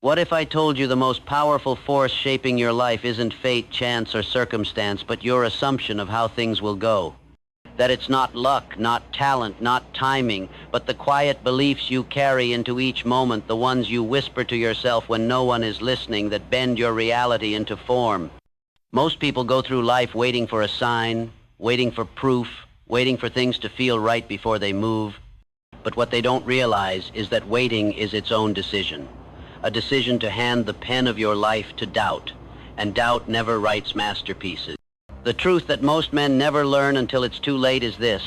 What if I told you the most powerful force shaping your life isn't fate, chance, or circumstance, but your assumption of how things will go? That it's not luck, not talent, not timing, but the quiet beliefs you carry into each moment, the ones you whisper to yourself when no one is listening, that bend your reality into form. Most people go through life waiting for a sign, waiting for proof, waiting for things to feel right before they move. But what they don't realize is that waiting is its own decision. A decision to hand the pen of your life to doubt, and doubt never writes masterpieces. The truth that most men never learn until it's too late is this: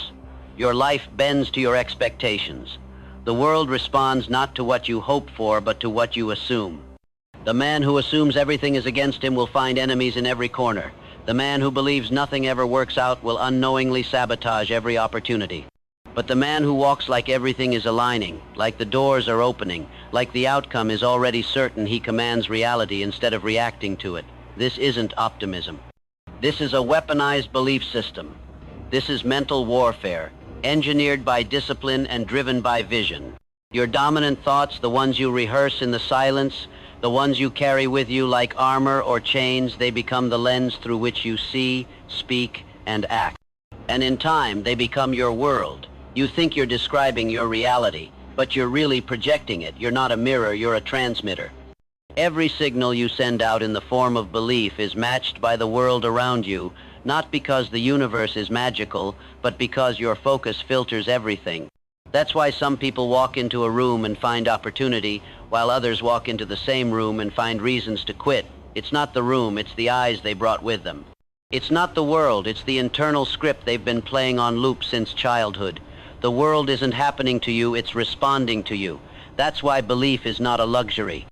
your life bends to your expectations. The world responds not to what you hope for, but to what you assume. The man who assumes everything is against him will find enemies in every corner. The man who believes nothing ever works out will unknowingly sabotage every opportunity. But the man who walks like everything is aligning, like the doors are opening, like the outcome is already certain, he commands reality instead of reacting to it. This isn't optimism. This is a weaponized belief system. This is mental warfare, engineered by discipline and driven by vision. Your dominant thoughts, the ones you rehearse in the silence, the ones you carry with you like armor or chains, they become the lens through which you see, speak, and act. And in time, they become your world. You think you're describing your reality, but you're really projecting it. You're not a mirror, you're a transmitter. Every signal you send out in the form of belief is matched by the world around you, not because the universe is magical, but because your focus filters everything. That's why some people walk into a room and find opportunity, while others walk into the same room and find reasons to quit. It's not the room, it's the eyes they brought with them. It's not the world, it's the internal script they've been playing on loop since childhood. The world isn't happening to you, it's responding to you. That's why belief is not a luxury.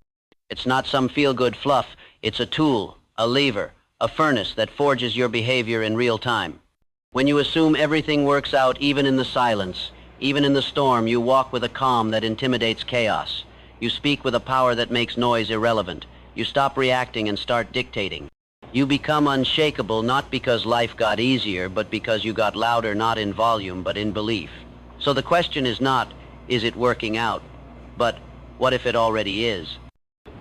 It's not some feel-good fluff. It's a tool, a lever, a furnace that forges your behavior in real time. When you assume everything works out, even in the silence, even in the storm, you walk with a calm that intimidates chaos. You speak with a power that makes noise irrelevant. You stop reacting and start dictating. You become unshakable not because life got easier, but because you got louder, not in volume, but in belief. So the question is not, is it working out? But what if it already is?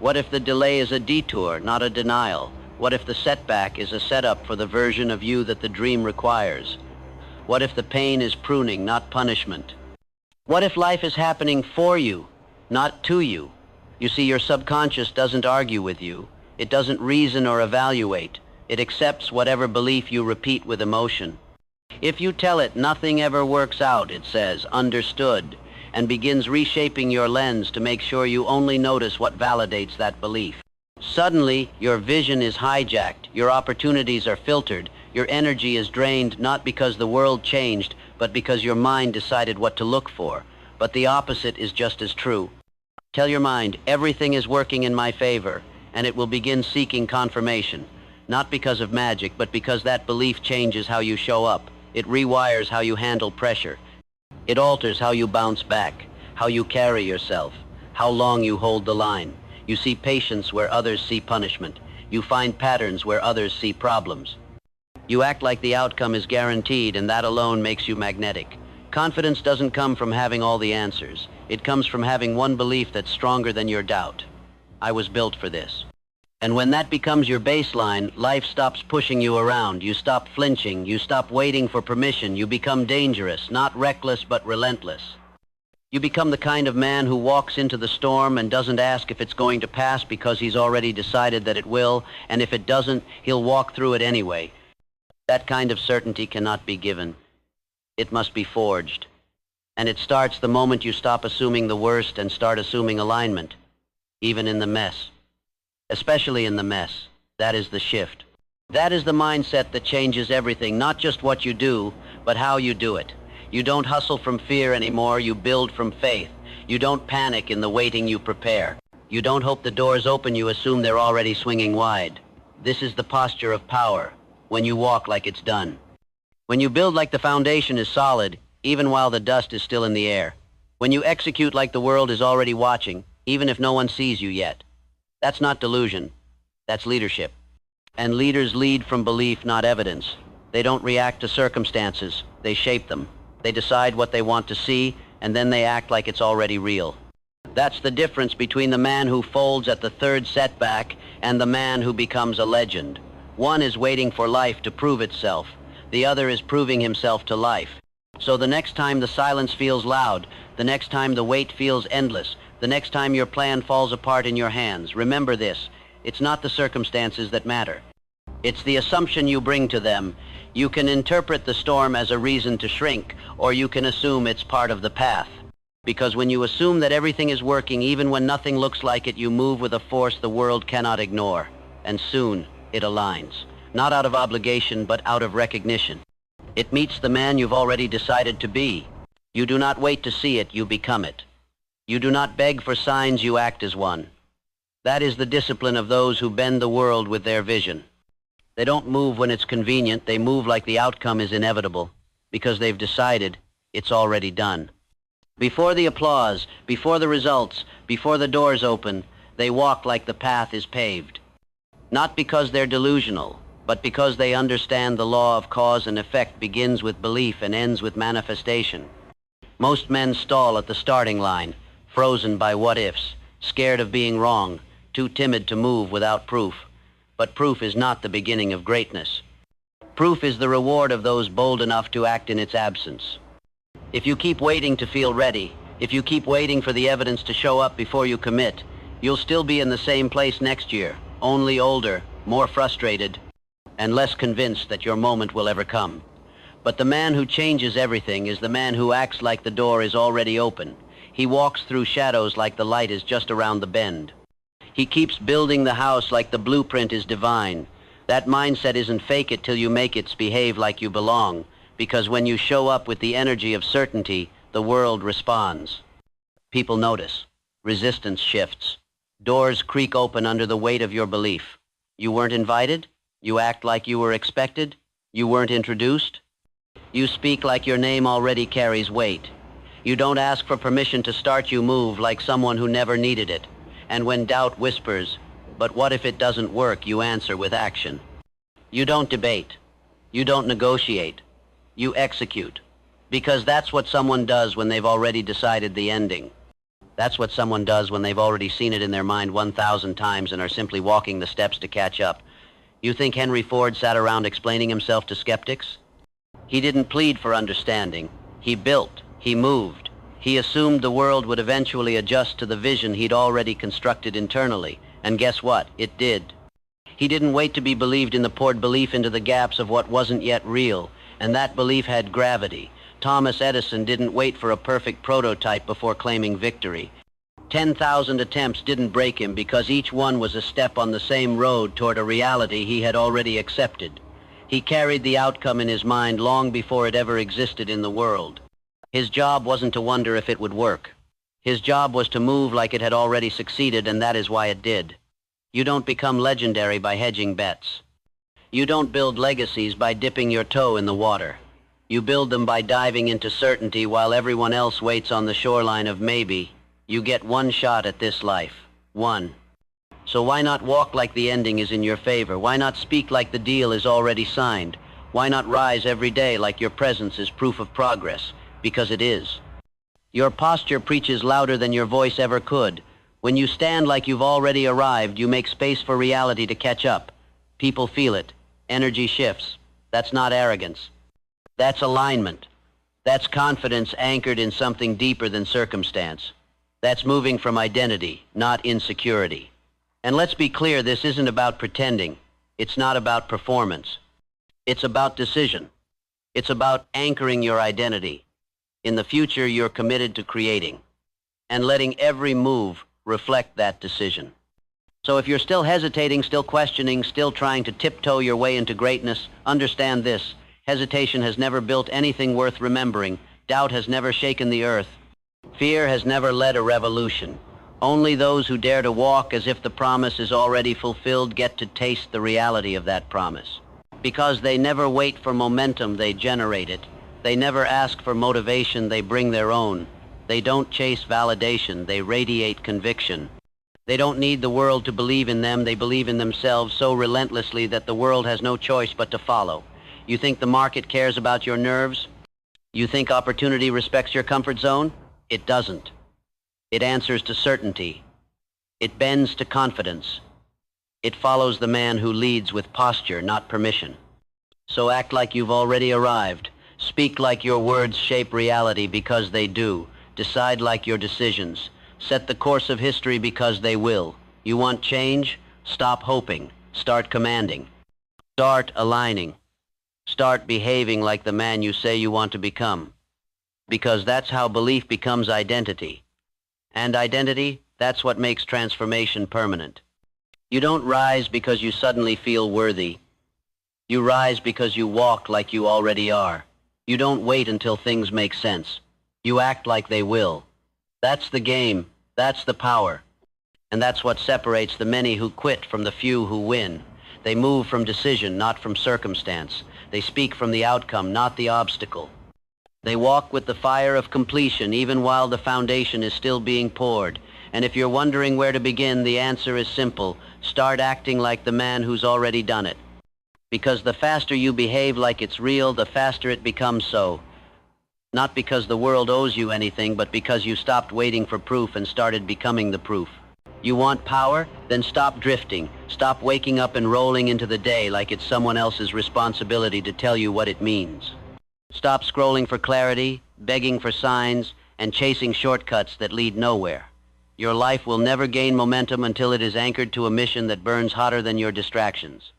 What if the delay is a detour, not a denial? What if the setback is a setup for the version of you that the dream requires? What if the pain is pruning, not punishment? What if life is happening for you, not to you? You see, your subconscious doesn't argue with you. It doesn't reason or evaluate. It accepts whatever belief you repeat with emotion. If you tell it nothing ever works out, it says, understood, and begins reshaping your lens to make sure you only notice what validates that belief. Suddenly, your vision is hijacked, your opportunities are filtered, your energy is drained not because the world changed, but because your mind decided what to look for. But the opposite is just as true. Tell your mind, everything is working in my favor, and it will begin seeking confirmation. Not because of magic, but because that belief changes how you show up. It rewires how you handle pressure. It alters how you bounce back, how you carry yourself, how long you hold the line. You see patience where others see punishment. You find patterns where others see problems. You act like the outcome is guaranteed, and that alone makes you magnetic. Confidence doesn't come from having all the answers. It comes from having one belief that's stronger than your doubt. I was built for this. And when that becomes your baseline, life stops pushing you around. You stop flinching. You stop waiting for permission. You become dangerous, not reckless, but relentless. You become the kind of man who walks into the storm and doesn't ask if it's going to pass because he's already decided that it will, and if it doesn't, he'll walk through it anyway. That kind of certainty cannot be given. It must be forged. And it starts the moment you stop assuming the worst and start assuming alignment, even in the mess. Especially in the mess. That is the shift. That is the mindset that changes everything, not just what you do, but how you do it. You don't hustle from fear anymore, you build from faith. You don't panic in the waiting, you prepare. You don't hope the doors open, you assume they're already swinging wide. This is the posture of power, when you walk like it's done. When you build like the foundation is solid, even while the dust is still in the air. When you execute like the world is already watching, even if no one sees you yet. That's not delusion. That's leadership. And leaders lead from belief, not evidence. They don't react to circumstances. They shape them. They decide what they want to see, and then they act like it's already real. That's the difference between the man who folds at the third setback and the man who becomes a legend. One is waiting for life to prove itself. The other is proving himself to life. So the next time the silence feels loud, the next time the wait feels endless, the next time your plan falls apart in your hands, remember this: it's not the circumstances that matter. It's the assumption you bring to them. You can interpret the storm as a reason to shrink, or you can assume it's part of the path. Because when you assume that everything is working, even when nothing looks like it, you move with a force the world cannot ignore. And soon, it aligns. Not out of obligation, but out of recognition. It meets the man you've already decided to be. You do not wait to see it, you become it. You do not beg for signs, you act as one. That is the discipline of those who bend the world with their vision. They don't move when it's convenient, they move like the outcome is inevitable, because they've decided it's already done. Before the applause, before the results, before the doors open, they walk like the path is paved. Not because they're delusional, but because they understand the law of cause and effect begins with belief and ends with manifestation. Most men stall at the starting line, frozen by what-ifs, scared of being wrong, too timid to move without proof. But proof is not the beginning of greatness. Proof is the reward of those bold enough to act in its absence. If you keep waiting to feel ready, if you keep waiting for the evidence to show up before you commit, you'll still be in the same place next year, only older, more frustrated, and less convinced that your moment will ever come. But the man who changes everything is the man who acts like the door is already open. He walks through shadows like the light is just around the bend. He keeps building the house like the blueprint is divine. That mindset isn't fake it till you make it, behave like you belong. Because when you show up with the energy of certainty, the world responds. People notice. Resistance shifts. Doors creak open under the weight of your belief. You weren't invited? You act like you were expected? You weren't introduced? You speak like your name already carries weight. You don't ask for permission to start, you move like someone who never needed it. And when doubt whispers, "But what if it doesn't work?" you answer with action. You don't debate. You don't negotiate. You execute. Because that's what someone does when they've already decided the ending. That's what someone does when they've already seen it in their mind 1,000 times and are simply walking the steps to catch up. You think Henry Ford sat around explaining himself to skeptics? He didn't plead for understanding. He built. He moved. He assumed the world would eventually adjust to the vision he'd already constructed internally. And guess what? It did. He didn't wait to be believed in, the poured belief into the gaps of what wasn't yet real. And that belief had gravity. Thomas Edison didn't wait for a perfect prototype before claiming victory. 10,000 attempts didn't break him because each one was a step on the same road toward a reality he had already accepted. He carried the outcome in his mind long before it ever existed in the world. His job wasn't to wonder if it would work. His job was to move like it had already succeeded, and that is why it did. You don't become legendary by hedging bets. You don't build legacies by dipping your toe in the water. You build them by diving into certainty while everyone else waits on the shoreline of maybe. You get one shot at this life. One. So why not walk like the ending is in your favor? Why not speak like the deal is already signed? Why not rise every day like your presence is proof of progress? Because it is. Your posture preaches louder than your voice ever could. When you stand like you've already arrived, you make space for reality to catch up. People feel it. Energy shifts. That's not arrogance. That's alignment. That's confidence anchored in something deeper than circumstance. That's moving from identity, not insecurity. And let's be clear, this isn't about pretending. It's not about performance. It's about decision. It's about anchoring your identity in the future you're committed to creating and letting every move reflect that decision. So if you're still hesitating, still questioning, still trying to tiptoe your way into greatness, understand this. Hesitation has never built anything worth remembering. Doubt has never shaken the earth. Fear has never led a revolution. Only those who dare to walk as if the promise is already fulfilled get to taste the reality of that promise. Because they never wait for momentum, they generate it. They never ask for motivation, they bring their own. They don't chase validation, they radiate conviction. They don't need the world to believe in them, they believe in themselves so relentlessly that the world has no choice but to follow. You think the market cares about your nerves? You think opportunity respects your comfort zone? It doesn't. It answers to certainty. It bends to confidence. It follows the man who leads with posture, not permission. So act like you've already arrived. Speak like your words shape reality because they do. Decide like your decisions. Set the course of history because they will. You want change? Stop hoping. Start commanding. Start aligning. Start behaving like the man you say you want to become. Because that's how belief becomes identity. And identity, that's what makes transformation permanent. You don't rise because you suddenly feel worthy. You rise because you walk like you already are. You don't wait until things make sense. You act like they will. That's the game. That's the power. And that's what separates the many who quit from the few who win. They move from decision, not from circumstance. They speak from the outcome, not the obstacle. They walk with the fire of completion even while the foundation is still being poured. And if you're wondering where to begin, the answer is simple. Start acting like the man who's already done it. Because the faster you behave like it's real, the faster it becomes so. Not because the world owes you anything, but because you stopped waiting for proof and started becoming the proof. You want power? Then stop drifting. Stop waking up and rolling into the day like it's someone else's responsibility to tell you what it means. Stop scrolling for clarity, begging for signs, and chasing shortcuts that lead nowhere. Your life will never gain momentum until it is anchored to a mission that burns hotter than your distractions.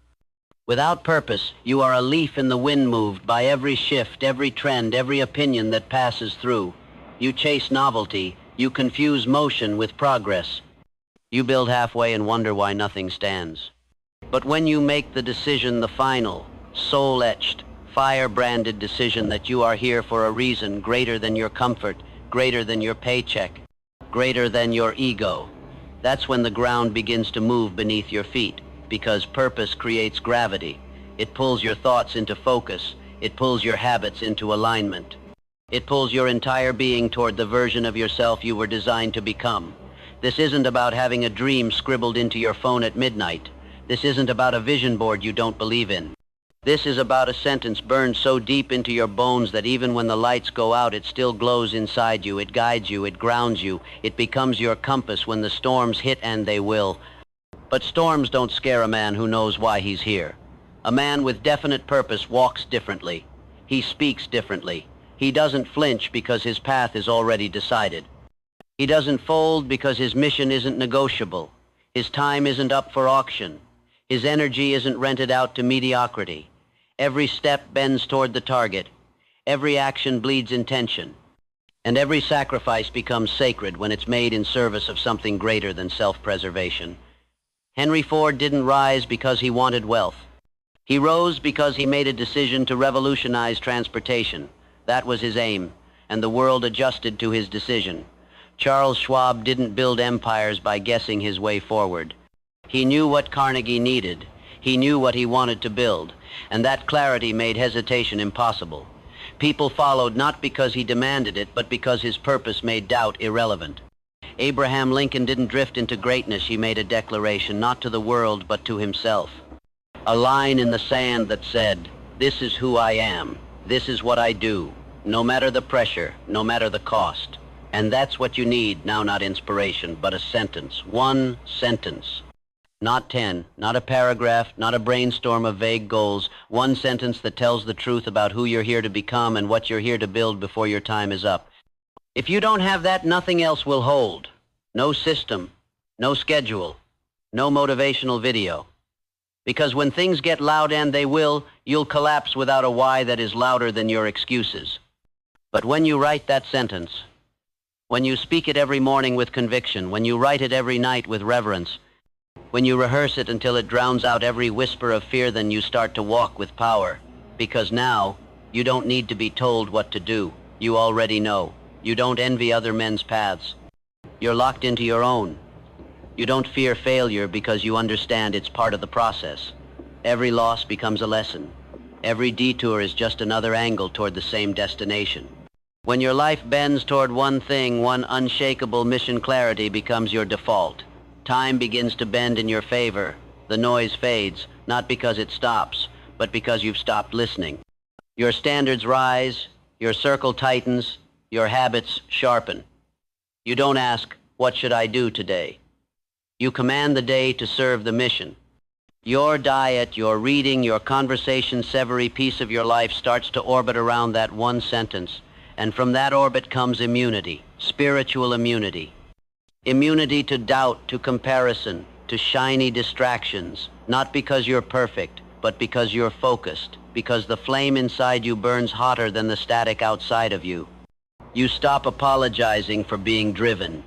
Without purpose, you are a leaf in the wind moved by every shift, every trend, every opinion that passes through. You chase novelty. You confuse motion with progress. You build halfway and wonder why nothing stands. But when you make the decision, the final, soul-etched, fire-branded decision that you are here for a reason greater than your comfort, greater than your paycheck, greater than your ego, that's when the ground begins to move beneath your feet, because purpose creates gravity. It pulls your thoughts into focus. It pulls your habits into alignment. It pulls your entire being toward the version of yourself you were designed to become. This isn't about having a dream scribbled into your phone at midnight. This isn't about a vision board you don't believe in. This is about a sentence burned so deep into your bones that even when the lights go out, it still glows inside you. It guides you. It grounds you. It becomes your compass when the storms hit, and they will. But storms don't scare a man who knows why he's here. A man with definite purpose walks differently. He speaks differently. He doesn't flinch because his path is already decided. He doesn't fold because his mission isn't negotiable. His time isn't up for auction. His energy isn't rented out to mediocrity. Every step bends toward the target. Every action bleeds intention. And every sacrifice becomes sacred when it's made in service of something greater than self-preservation. Henry Ford didn't rise because he wanted wealth. He rose because he made a decision to revolutionize transportation. That was his aim, and the world adjusted to his decision. Charles Schwab didn't build empires by guessing his way forward. He knew what Carnegie needed. He knew what he wanted to build, and that clarity made hesitation impossible. People followed not because he demanded it, but because his purpose made doubt irrelevant. Abraham Lincoln didn't drift into greatness. He made a declaration, not to the world, but to himself. A line in the sand that said, "This is who I am. This is what I do, no matter the pressure, no matter the cost." And that's what you need now, not inspiration, but a sentence. One sentence. Not 10, not a paragraph, not a brainstorm of vague goals. One sentence that tells the truth about who you're here to become and what you're here to build before your time is up. If you don't have that, nothing else will hold. No system, no schedule, no motivational video. Because when things get loud, and they will, you'll collapse without a why that is louder than your excuses. But when you write that sentence, when you speak it every morning with conviction, when you write it every night with reverence, when you rehearse it until it drowns out every whisper of fear, then you start to walk with power. Because now, you don't need to be told what to do. You already know. You don't envy other men's paths. You're locked into your own. You don't fear failure because you understand it's part of the process. Every loss becomes a lesson. Every detour is just another angle toward the same destination. When your life bends toward one thing, one unshakable mission, clarity becomes your default. Time begins to bend in your favor. The noise fades, not because it stops, but because you've stopped listening. Your standards rise, your circle tightens, your habits sharpen. You don't ask, what should I do today? You command the day to serve the mission. Your diet, your reading, your conversations, every piece of your life starts to orbit around that one sentence. And from that orbit comes immunity, spiritual immunity. Immunity to doubt, to comparison, to shiny distractions. Not because you're perfect, but because you're focused. Because the flame inside you burns hotter than the static outside of you. You stop apologizing for being driven.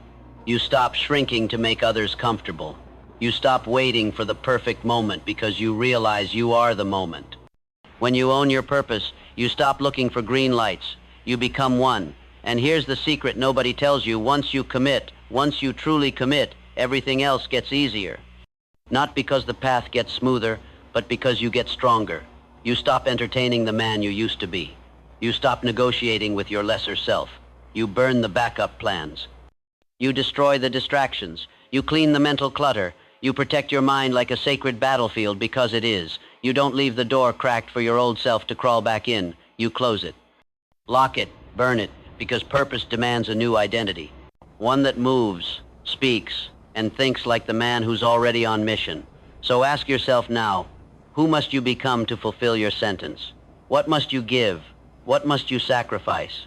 You stop shrinking to make others comfortable. You stop waiting for the perfect moment because you realize you are the moment. When you own your purpose, you stop looking for green lights. You become one. And here's the secret nobody tells you. Once you commit, once you truly commit, everything else gets easier. Not because the path gets smoother, but because you get stronger. You stop entertaining the man you used to be. You stop negotiating with your lesser self. You burn the backup plans. You destroy the distractions. You clean the mental clutter. You protect your mind like a sacred battlefield because it is. You don't leave the door cracked for your old self to crawl back in. You close it. Lock it, burn it, because purpose demands a new identity. One that moves, speaks, and thinks like the man who's already on mission. So ask yourself now, who must you become to fulfill your sentence? What must you give? What must you sacrifice?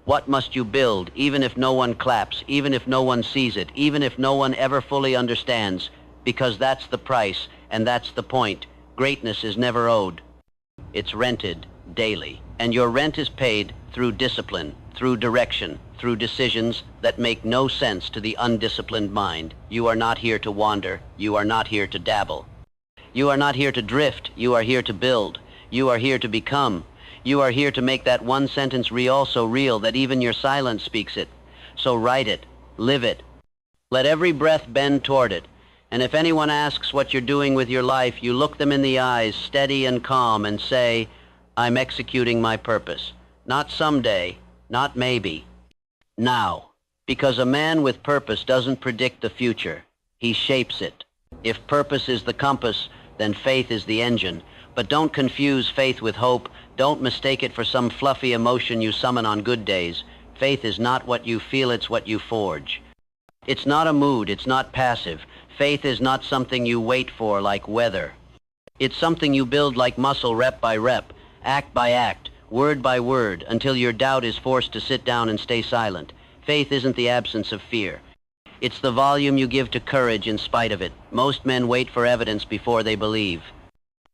What must you build, even if no one claps, even if no one sees it, even if no one ever fully understands? Because that's the price, and that's the point. Greatness is never owed. It's rented daily. And your rent is paid through discipline, through direction, through decisions that make no sense to the undisciplined mind. You are not here to wander. You are not here to dabble. You are not here to drift. You are here to build. You are here to become. You are here to make that one sentence real, so real that even your silence speaks it. So write it. Live it. Let every breath bend toward it. And if anyone asks what you're doing with your life, you look them in the eyes, steady and calm, and say, I'm executing my purpose. Not someday, not maybe. Now. Because a man with purpose doesn't predict the future. He shapes it. If purpose is the compass, then faith is the engine. But don't confuse faith with hope. Don't mistake it for some fluffy emotion you summon on good days. Faith is not what you feel, it's what you forge. It's not a mood, it's not passive. Faith is not something you wait for like weather. It's something you build like muscle, rep by rep, act by act, word by word, until your doubt is forced to sit down and stay silent. Faith isn't the absence of fear. It's the volume you give to courage in spite of it. Most men wait for evidence before they believe.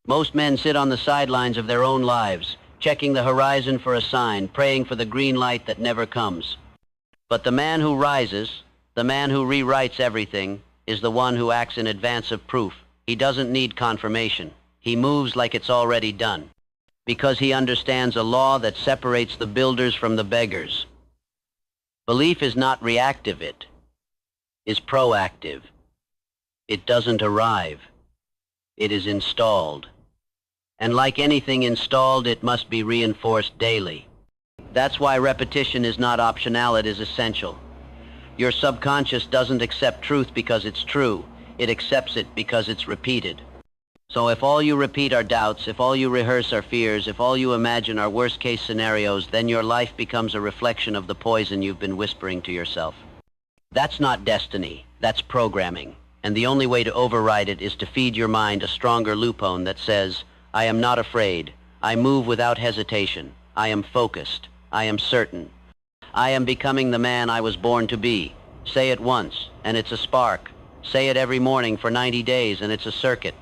Most men sit on the sidelines of their own lives, checking the horizon for a sign, praying for the green light that never comes. But the man who rises, the man who rewrites everything, is the one who acts in advance of proof. He doesn't need confirmation. He moves like it's already done, because he understands a law that separates the builders from the beggars. Belief is not reactive, it is proactive. It doesn't arrive. It is installed. And like anything installed, it must be reinforced daily. That's why repetition is not optional, it is essential. Your subconscious doesn't accept truth because it's true. It accepts it because it's repeated. So if all you repeat are doubts, if all you rehearse are fears, if all you imagine are worst-case scenarios, then your life becomes a reflection of the poison you've been whispering to yourself. That's not destiny. That's programming. And the only way to override it is to feed your mind a stronger loopone that says, I am not afraid. I move without hesitation. I am focused. I am certain. I am becoming the man I was born to be. Say it once, and it's a spark. Say it every morning for 90 days, and it's a circuit.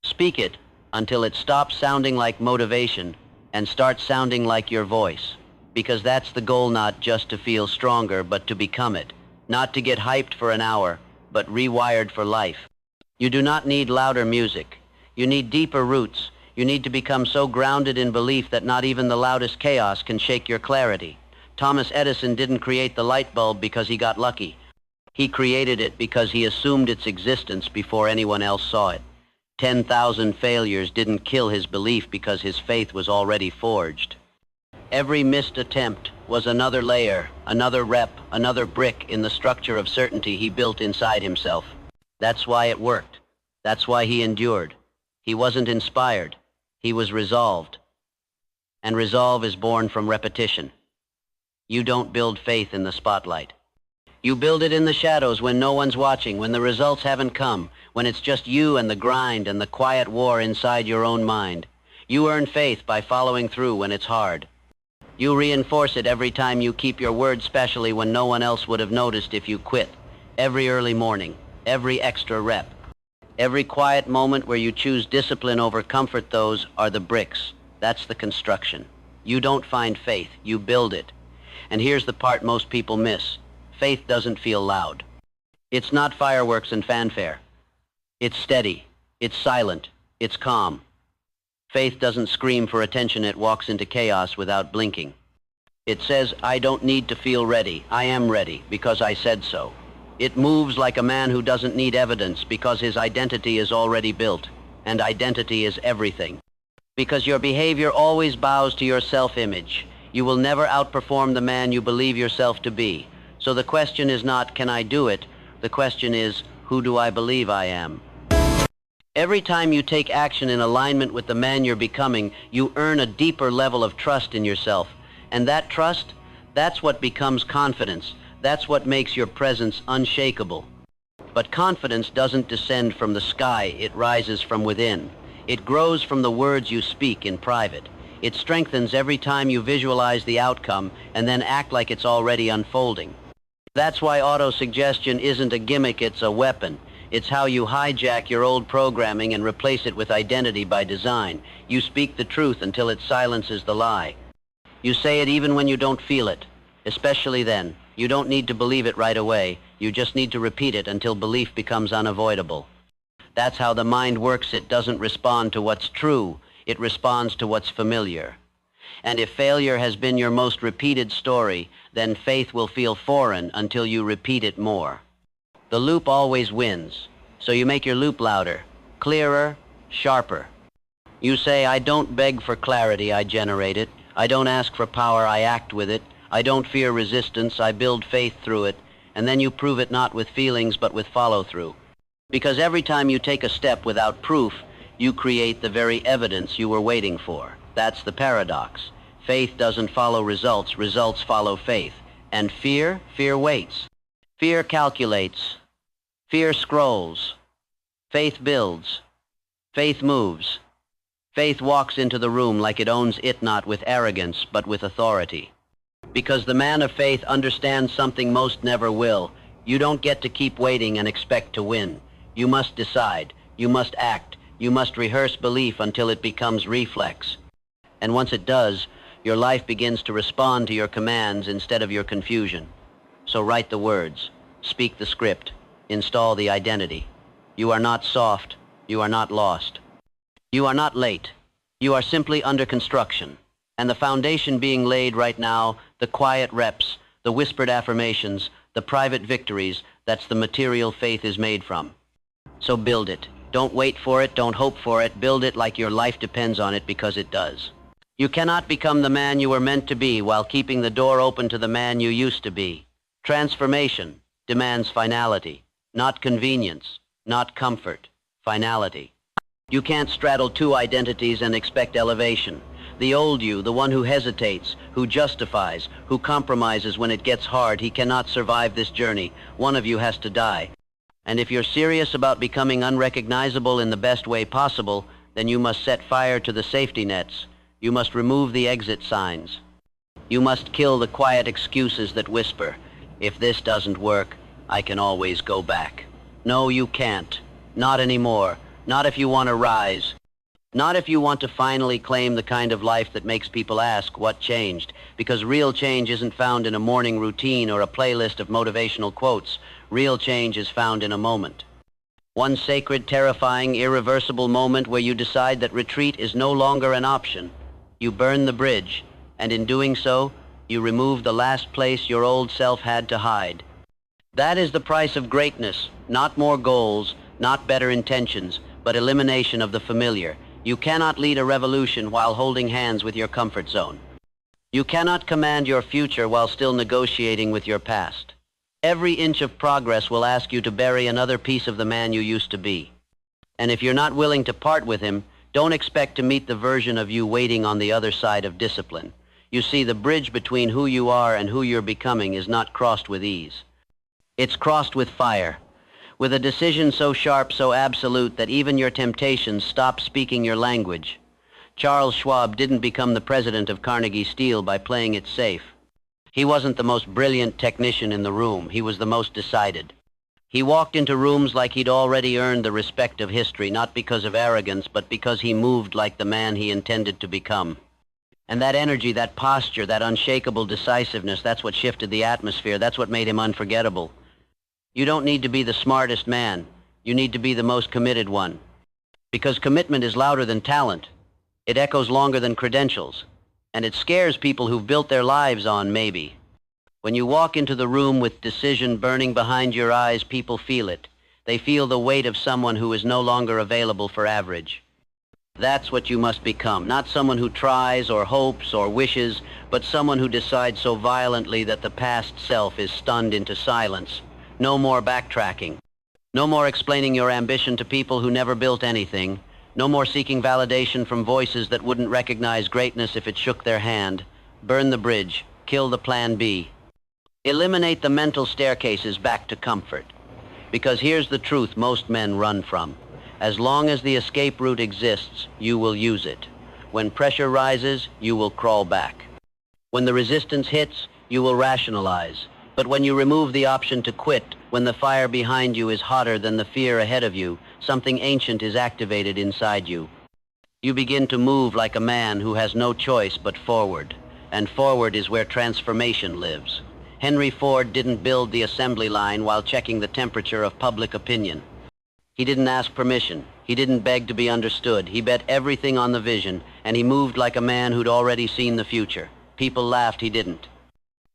Speak it until it stops sounding like motivation and starts sounding like your voice. Because that's the goal, not just to feel stronger, but to become it. Not to get hyped for an hour, but rewired for life. You do not need louder music. You need deeper roots. You need to become so grounded in belief that not even the loudest chaos can shake your clarity. Thomas Edison didn't create the light bulb because he got lucky. He created it because he assumed its existence before anyone else saw it. 10,000 failures didn't kill his belief because his faith was already forged. Every missed attempt was another layer, another rep, another brick in the structure of certainty he built inside himself. That's why it worked. That's why he endured. He wasn't inspired. He was resolved. And resolve is born from repetition. You don't build faith in the spotlight. You build it in the shadows when no one's watching, when the results haven't come, when it's just you and the grind and the quiet war inside your own mind. You earn faith by following through when it's hard. You reinforce it every time you keep your word, especially when no one else would have noticed if you quit. Every early morning, every extra rep, every quiet moment where you choose discipline over comfort, those are the bricks. That's the construction. You don't find faith, you build it. And here's the part most people miss. Faith doesn't feel loud. It's not fireworks and fanfare. It's steady, it's silent, it's calm. Faith doesn't scream for attention, it walks into chaos without blinking. It says, I don't need to feel ready, I am ready, because I said so. It moves like a man who doesn't need evidence because his identity is already built, and identity is everything. Because your behavior always bows to your self-image. You will never outperform the man you believe yourself to be. So the question is not, can I do it? The question is, who do I believe I am? Every time you take action in alignment with the man you're becoming, you earn a deeper level of trust in yourself. And that trust, that's what becomes confidence. That's what makes your presence unshakable. But confidence doesn't descend from the sky, it rises from within. It grows from the words you speak in private. It strengthens every time you visualize the outcome and then act like it's already unfolding. That's why auto-suggestion isn't a gimmick, it's a weapon. It's how you hijack your old programming and replace it with identity by design. You speak the truth until it silences the lie. You say it even when you don't feel it, especially then. You don't need to believe it right away. You just need to repeat it until belief becomes unavoidable. That's how the mind works. It doesn't respond to what's true. It responds to what's familiar. And if failure has been your most repeated story, then faith will feel foreign until you repeat it more. The loop always wins, so you make your loop louder, clearer, sharper. You say, I don't beg for clarity, I generate it. I don't ask for power, I act with it. I don't fear resistance, I build faith through it. And then you prove it not with feelings, but with follow-through. Because every time you take a step without proof, you create the very evidence you were waiting for. That's the paradox. Faith doesn't follow results, results follow faith. And fear waits. Fear calculates. Fear scrolls. Faith builds. Faith moves. Faith walks into the room like it owns it, not with arrogance, but with authority. Because the man of faith understands something most never will. You don't get to keep waiting and expect to win. You must decide. You must act. You must rehearse belief until it becomes reflex. And once it does, your life begins to respond to your commands instead of your confusion. So write the words, speak the script, install the identity. You are not soft, you are not lost. You are not late, you are simply under construction. And the foundation being laid right now, the quiet reps, the whispered affirmations, the private victories, that's the material faith is made from. So build it. Don't wait for it, don't hope for it, build it like your life depends on it, because it does. You cannot become the man you were meant to be while keeping the door open to the man you used to be. Transformation demands finality, not convenience, not comfort, finality. You can't straddle two identities and expect elevation. The old you, the one who hesitates, who justifies, who compromises when it gets hard, he cannot survive this journey. One of you has to die. And if you're serious about becoming unrecognizable in the best way possible, then you must set fire to the safety nets. You must remove the exit signs. You must kill the quiet excuses that whisper, if this doesn't work, I can always go back. No, you can't. Not anymore. Not if you want to rise. Not if you want to finally claim the kind of life that makes people ask, what changed? Because real change isn't found in a morning routine or a playlist of motivational quotes. Real change is found in a moment. One sacred, terrifying, irreversible moment where you decide that retreat is no longer an option. You burn the bridge, and in doing so, you remove the last place your old self had to hide. That is the price of greatness, not more goals, not better intentions, but elimination of the familiar. You cannot lead a revolution while holding hands with your comfort zone. You cannot command your future while still negotiating with your past. Every inch of progress will ask you to bury another piece of the man you used to be. And if you're not willing to part with him, don't expect to meet the version of you waiting on the other side of discipline. You see, the bridge between who you are and who you're becoming is not crossed with ease. It's crossed with fire, with a decision so sharp, so absolute, that even your temptations stop speaking your language. Charles Schwab didn't become the president of Carnegie Steel by playing it safe. He wasn't the most brilliant technician in the room. He was the most decided. He walked into rooms like he'd already earned the respect of history, not because of arrogance, but because he moved like the man he intended to become. And that energy, that posture, that unshakable decisiveness, that's what shifted the atmosphere. That's what made him unforgettable. You don't need to be the smartest man. You need to be the most committed one. Because commitment is louder than talent. It echoes longer than credentials. And it scares people who've built their lives on maybe. When you walk into the room with decision burning behind your eyes, people feel it. They feel the weight of someone who is no longer available for average. That's what you must become. Not someone who tries or hopes or wishes, but someone who decides so violently that the past self is stunned into silence. No more backtracking. No more explaining your ambition to people who never built anything. No more seeking validation from voices that wouldn't recognize greatness if it shook their hand. Burn the bridge. Kill the plan B. Eliminate the mental staircases back to comfort. Because here's the truth most men run from. As long as the escape route exists, you will use it. When pressure rises, you will crawl back. When the resistance hits, you will rationalize. But when you remove the option to quit, when the fire behind you is hotter than the fear ahead of you, something ancient is activated inside you. You begin to move like a man who has no choice but forward. And forward is where transformation lives. Henry Ford didn't build the assembly line while checking the temperature of public opinion. He didn't ask permission. He didn't beg to be understood. He bet everything on the vision, and he moved like a man who'd already seen the future. People laughed, he didn't.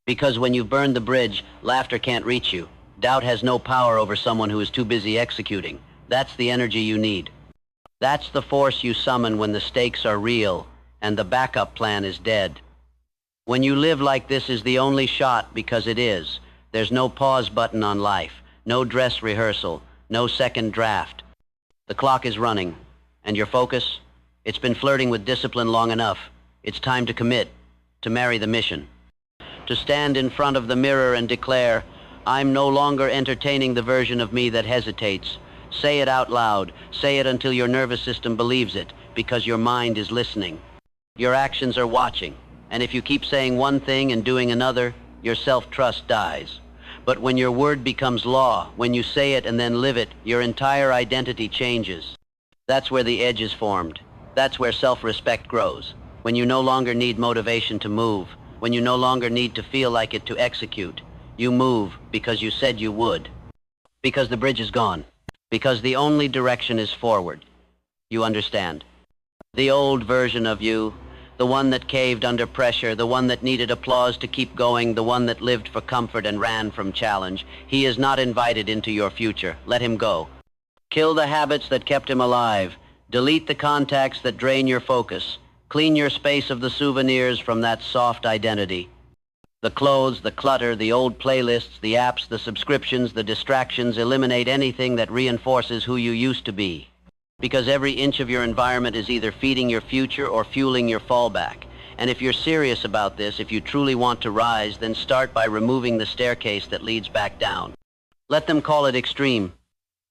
Because when you've burned the bridge, laughter can't reach you. Doubt has no power over someone who is too busy executing. That's the energy you need. That's the force you summon when the stakes are real and the backup plan is dead. When you live like this is the only shot, because it is. There's no pause button on life, no dress rehearsal, no second draft. The clock is running, and your focus? It's been flirting with discipline long enough. It's time to commit, to marry the mission. To stand in front of the mirror and declare, I'm no longer entertaining the version of me that hesitates. Say it out loud. Say it until your nervous system believes it, because your mind is listening. Your actions are watching. And if you keep saying one thing and doing another, your self-trust dies. But when your word becomes law, when you say it and then live it, your entire identity changes. That's where the edge is formed. That's where self-respect grows. When you no longer need motivation to move, when you no longer need to feel like it to execute, you move because you said you would. Because the bridge is gone. Because the only direction is forward. You understand? The old version of you, the one that caved under pressure, the one that needed applause to keep going, the one that lived for comfort and ran from challenge. He is not invited into your future. Let him go. Kill the habits that kept him alive. Delete the contacts that drain your focus. Clean your space of the souvenirs from that soft identity. The clothes, the clutter, the old playlists, the apps, the subscriptions, the distractions. Eliminate anything that reinforces who you used to be. Because every inch of your environment is either feeding your future or fueling your fallback. And if you're serious about this, if you truly want to rise, then start by removing the staircase that leads back down. Let them call it extreme.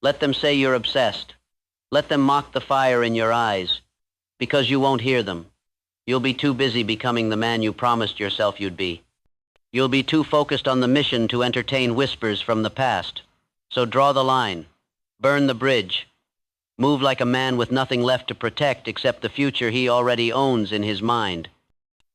Let them say you're obsessed. Let them mock the fire in your eyes. Because you won't hear them. You'll be too busy becoming the man you promised yourself you'd be. You'll be too focused on the mission to entertain whispers from the past. So draw the line. Burn the bridge. Move like a man with nothing left to protect except the future he already owns in his mind.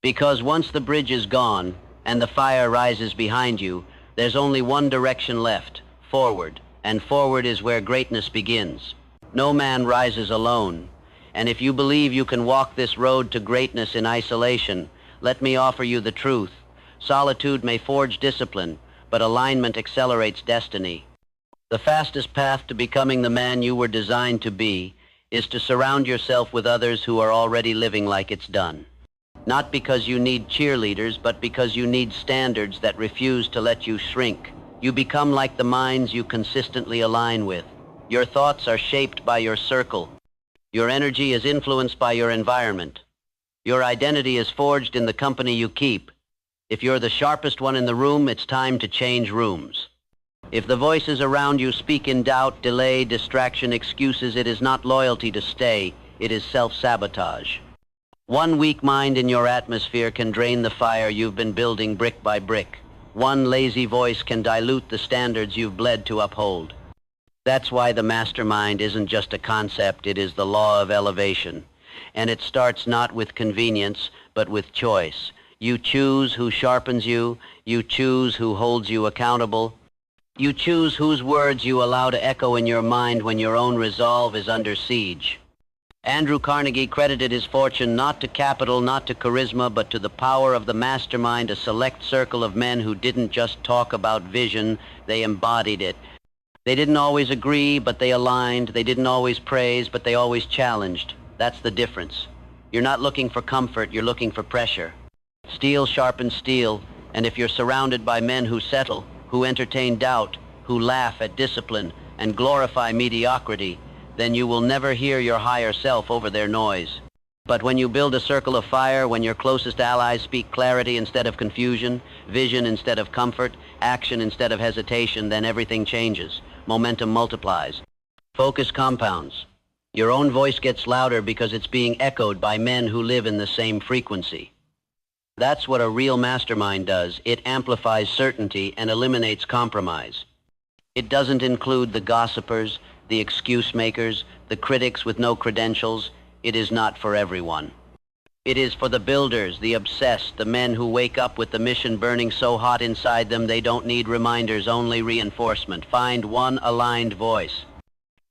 Because once the bridge is gone and the fire rises behind you, there's only one direction left, forward. And forward is where greatness begins. No man rises alone. And if you believe you can walk this road to greatness in isolation, let me offer you the truth. Solitude may forge discipline, but alignment accelerates destiny. The fastest path to becoming the man you were designed to be is to surround yourself with others who are already living like it's done. Not because you need cheerleaders, but because you need standards that refuse to let you shrink. You become like the minds you consistently align with. Your thoughts are shaped by your circle. Your energy is influenced by your environment. Your identity is forged in the company you keep. If you're the sharpest one in the room, it's time to change rooms. If the voices around you speak in doubt, delay, distraction, excuses, it is not loyalty to stay, it is self-sabotage. One weak mind in your atmosphere can drain the fire you've been building brick by brick. One lazy voice can dilute the standards you've bled to uphold. That's why the mastermind isn't just a concept, it is the law of elevation. And it starts not with convenience, but with choice. You choose who sharpens you, you choose who holds you accountable, you choose whose words you allow to echo in your mind when your own resolve is under siege. Andrew Carnegie credited his fortune not to capital, not to charisma, but to the power of the mastermind, a select circle of men who didn't just talk about vision, they embodied it. They didn't always agree, but they aligned. They didn't always praise, but they always challenged. That's the difference. You're not looking for comfort, you're looking for pressure. Steel sharpens steel, and if you're surrounded by men who settle, who entertain doubt, who laugh at discipline, and glorify mediocrity, then you will never hear your higher self over their noise. But when you build a circle of fire, when your closest allies speak clarity instead of confusion, vision instead of comfort, action instead of hesitation, then everything changes. Momentum multiplies. Focus compounds. Your own voice gets louder because it's being echoed by men who live in the same frequency. That's what a real mastermind does. It amplifies certainty and eliminates compromise. It doesn't include the gossipers, the excuse makers, the critics with no credentials. It is not for everyone. It is for the builders, the obsessed, the men who wake up with the mission burning so hot inside them they don't need reminders, only reinforcement. Find one aligned voice.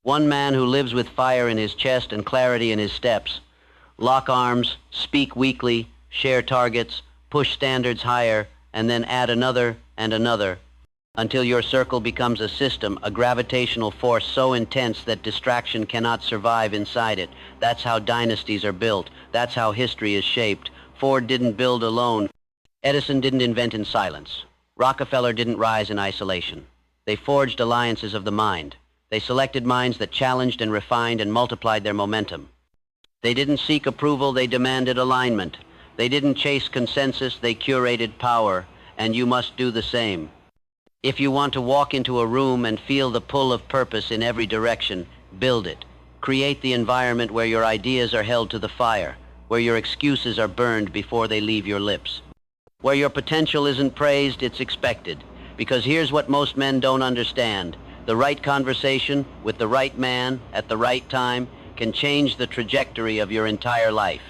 One man who lives with fire in his chest and clarity in his steps. Lock arms, speak weekly, share targets, push standards higher, and then add another and another, until your circle becomes a system, a gravitational force so intense that distraction cannot survive inside it. That's how dynasties are built. That's how history is shaped. Ford didn't build alone. Edison didn't invent in silence. Rockefeller didn't rise in isolation. They forged alliances of the mind. They selected minds that challenged and refined and multiplied their momentum. They didn't seek approval, they demanded alignment. They didn't chase consensus, they curated power, and you must do the same. If you want to walk into a room and feel the pull of purpose in every direction, build it. Create the environment where your ideas are held to the fire, where your excuses are burned before they leave your lips. Where your potential isn't praised, it's expected. Because here's what most men don't understand. The right conversation with the right man at the right time can change the trajectory of your entire life.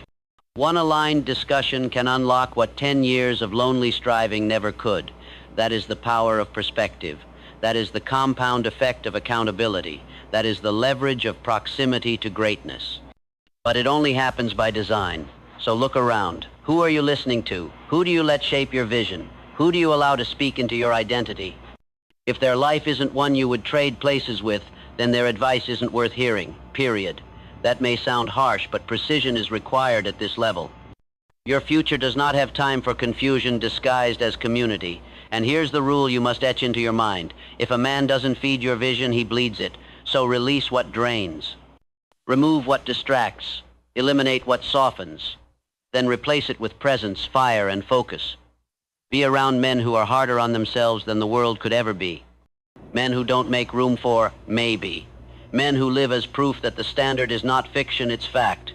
One aligned discussion can unlock what 10 years of lonely striving never could. That is the power of perspective. That is the compound effect of accountability. That is the leverage of proximity to greatness. But it only happens by design. So look around. Who are you listening to? Who do you let shape your vision? Who do you allow to speak into your identity? If their life isn't one you would trade places with, then their advice isn't worth hearing, period. That may sound harsh, but precision is required at this level. Your future does not have time for confusion disguised as community. And here's the rule you must etch into your mind. If a man doesn't feed your vision, he bleeds it. So release what drains. Remove what distracts. Eliminate what softens. Then replace it with presence, fire, and focus. Be around men who are harder on themselves than the world could ever be. Men who don't make room for maybe. Men who live as proof that the standard is not fiction, it's fact.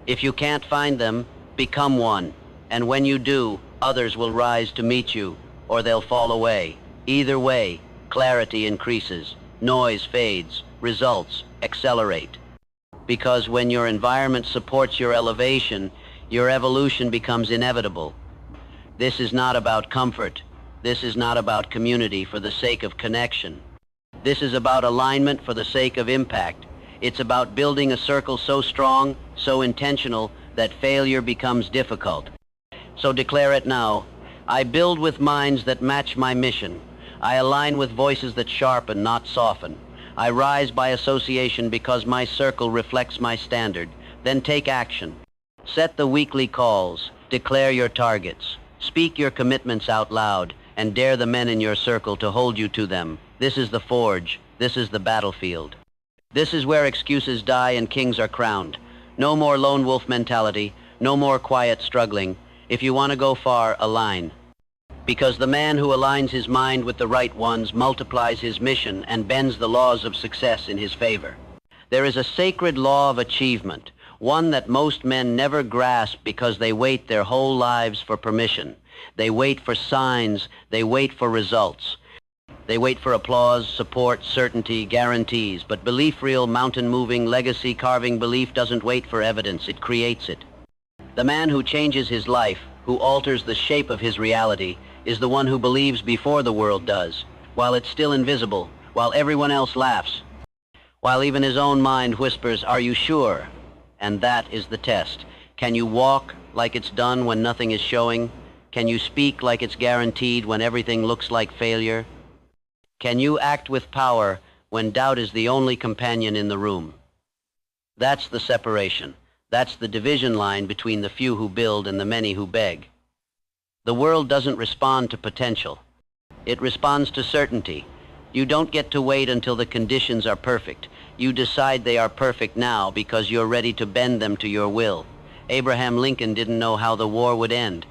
If you can't find them, become one. And when you do, others will rise to meet you, or they'll fall away. Either way, clarity increases, noise fades, results accelerate. Because when your environment supports your elevation, your evolution becomes inevitable. This is not about comfort. This is not about community for the sake of connection. This is about alignment for the sake of impact. It's about building a circle so strong, so intentional, that failure becomes difficult. So declare it now. I build with minds that match my mission. I align with voices that sharpen, not soften. I rise by association because my circle reflects my standard. Then take action. Set the weekly calls. Declare your targets. Speak your commitments out loud, and dare the men in your circle to hold you to them. This is the forge. This is the battlefield. This is where excuses die and kings are crowned. No more lone wolf mentality. No more quiet struggling. If you want to go far, align. Because the man who aligns his mind with the right ones multiplies his mission and bends the laws of success in his favor. There is a sacred law of achievement, one that most men never grasp because they wait their whole lives for permission. They wait for signs, they wait for results. They wait for applause, support, certainty, guarantees, but belief, real mountain-moving, legacy-carving belief doesn't wait for evidence, it creates it. The man who changes his life, who alters the shape of his reality, is the one who believes before the world does, while it's still invisible, while everyone else laughs, while even his own mind whispers, "Are you sure?" And that is the test. Can you walk like it's done when nothing is showing? Can you speak like it's guaranteed when everything looks like failure? Can you act with power when doubt is the only companion in the room? That's the separation. That's the division line between the few who build and the many who beg. The world doesn't respond to potential. It responds to certainty. You don't get to wait until the conditions are perfect. You decide they are perfect now because you're ready to bend them to your will. Abraham Lincoln didn't know how the war would end.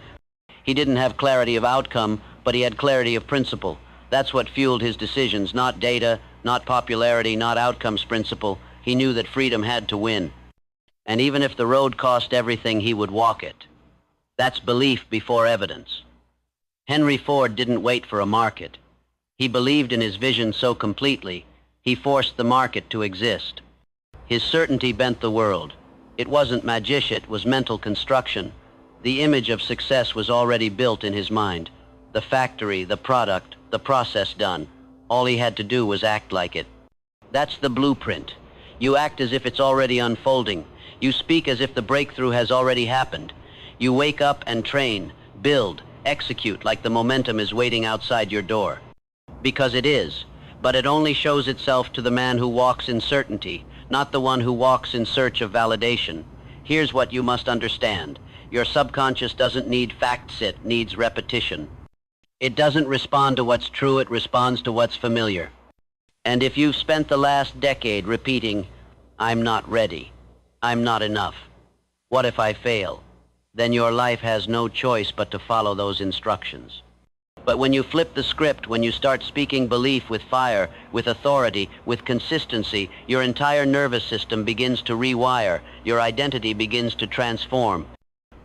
He didn't have clarity of outcome, but he had clarity of principle. That's what fueled his decisions, not data, not popularity, not outcomes principle. He knew that freedom had to win. And even if the road cost everything, he would walk it. That's belief before evidence. Henry Ford didn't wait for a market. He believed in his vision so completely, he forced the market to exist. His certainty bent the world. It wasn't magic, it was mental construction. The image of success was already built in his mind. The factory, the product, the process done. All he had to do was act like it. That's the blueprint. You act as if it's already unfolding. You speak as if the breakthrough has already happened. You wake up and train, build, execute like the momentum is waiting outside your door. Because it is, but it only shows itself to the man who walks in certainty, not the one who walks in search of validation. Here's what you must understand. Your subconscious doesn't need facts, it needs repetition. It doesn't respond to what's true, it responds to what's familiar. And if you've spent the last decade repeating, "I'm not ready, I'm not enough, what if I fail?" then your life has no choice but to follow those instructions. But when you flip the script, when you start speaking belief with fire, with authority, with consistency, your entire nervous system begins to rewire, your identity begins to transform.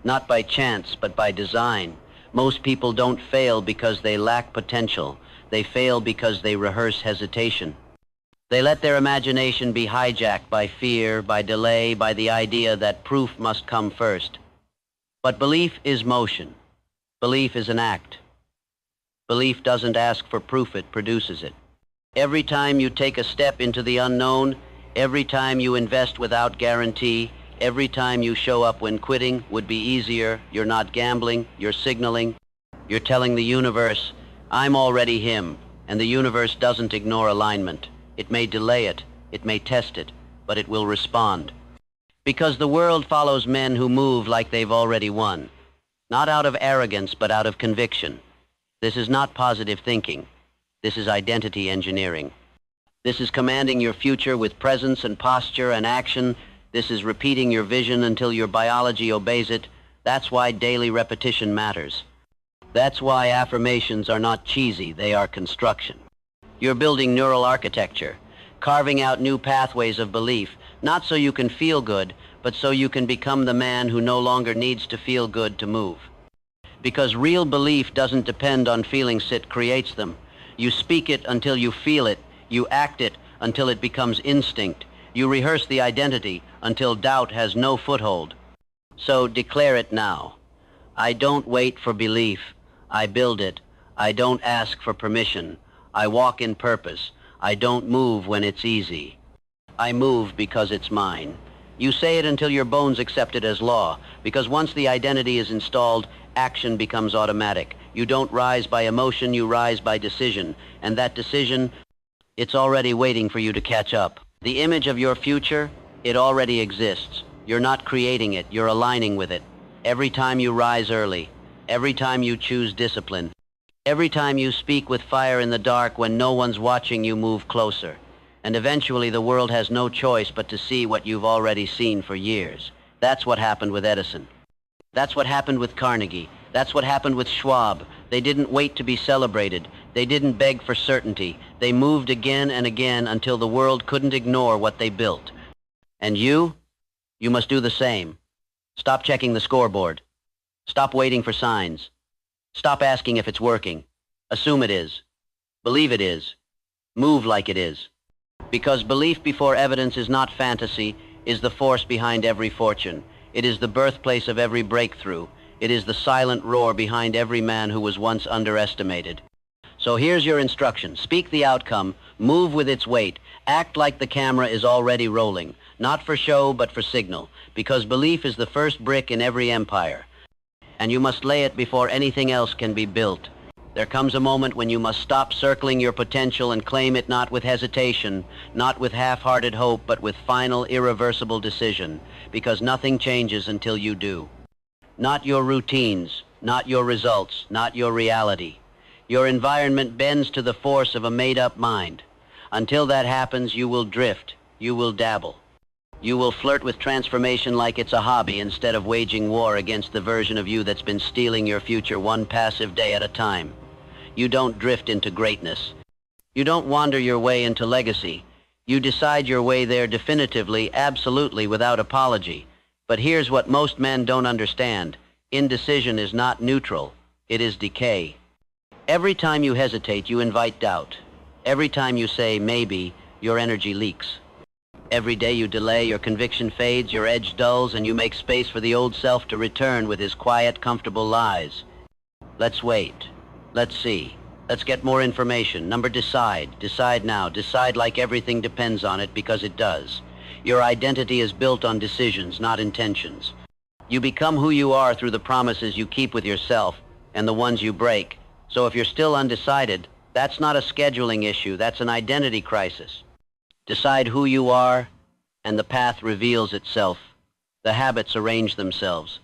Not by chance, but by design. Most people don't fail because they lack potential. They fail because they rehearse hesitation. They let their imagination be hijacked by fear, by delay, by the idea that proof must come first. But belief is motion. Belief is an act. Belief doesn't ask for proof, it produces it. Every time you take a step into the unknown, every time you invest without guarantee, every time you show up when quitting would be easier, you're not gambling, you're signaling. You're telling the universe, "I'm already him," and the universe doesn't ignore alignment. It may delay it, it may test it, but it will respond. Because the world follows men who move like they've already won. Not out of arrogance, but out of conviction. This is not positive thinking. This is identity engineering. This is commanding your future with presence and posture and action. This is repeating your vision until your biology obeys it. That's why daily repetition matters. That's why affirmations are not cheesy, they are construction. You're building neural architecture, carving out new pathways of belief, not so you can feel good, but so you can become the man who no longer needs to feel good to move. Because real belief doesn't depend on feelings, it creates them. You speak it until you feel it. You act it until it becomes instinct. You rehearse the identity until doubt has no foothold. So declare it now. I don't wait for belief. I build it. I don't ask for permission. I walk in purpose. I don't move when it's easy. I move because it's mine. You say it until your bones accept it as law, because once the identity is installed, action becomes automatic. You don't rise by emotion, you rise by decision. And that decision, it's already waiting for you to catch up. The image of your future, it already exists. You're not creating it, you're aligning with it. Every time you rise early, every time you choose discipline, every time you speak with fire in the dark when no one's watching, you move closer. And eventually the world has no choice but to see what you've already seen for years. That's what happened with Edison. That's what happened with Carnegie. That's what happened with Schwab. They didn't wait to be celebrated. They didn't beg for certainty. They moved again and again until the world couldn't ignore what they built. And you must do the same. Stop checking the scoreboard. Stop waiting for signs. Stop asking if it's working. Assume it is. Believe it is. Move like it is. Because belief before evidence is not fantasy, is the force behind every fortune. It is the birthplace of every breakthrough. It is the silent roar behind every man who was once underestimated. So here's your instruction. Speak the outcome, move with its weight, act like the camera is already rolling, not for show but for signal, because belief is the first brick in every empire, and you must lay it before anything else can be built. There comes a moment when you must stop circling your potential and claim it not with hesitation, not with half-hearted hope, but with final, irreversible decision, because nothing changes until you do. Not your routines, not your results, not your reality. Your environment bends to the force of a made-up mind. Until that happens, you will drift, you will dabble. You will flirt with transformation like it's a hobby instead of waging war against the version of you that's been stealing your future one passive day at a time. You don't drift into greatness. You don't wander your way into legacy. You decide your way there definitively, absolutely, without apology. But here's what most men don't understand. Indecision is not neutral. It is decay. Every time you hesitate, you invite doubt. Every time you say maybe, your energy leaks. Every day you delay, your conviction fades, your edge dulls, and you make space for the old self to return with his quiet, comfortable lies. Let's wait. Let's see. Let's get more information. Number, decide. Decide now. Decide like everything depends on it, because it does. Your identity is built on decisions, not intentions. You become who you are through the promises you keep with yourself and the ones you break. So if you're still undecided, that's not a scheduling issue, that's an identity crisis. Decide who you are, and the path reveals itself. The habits arrange themselves.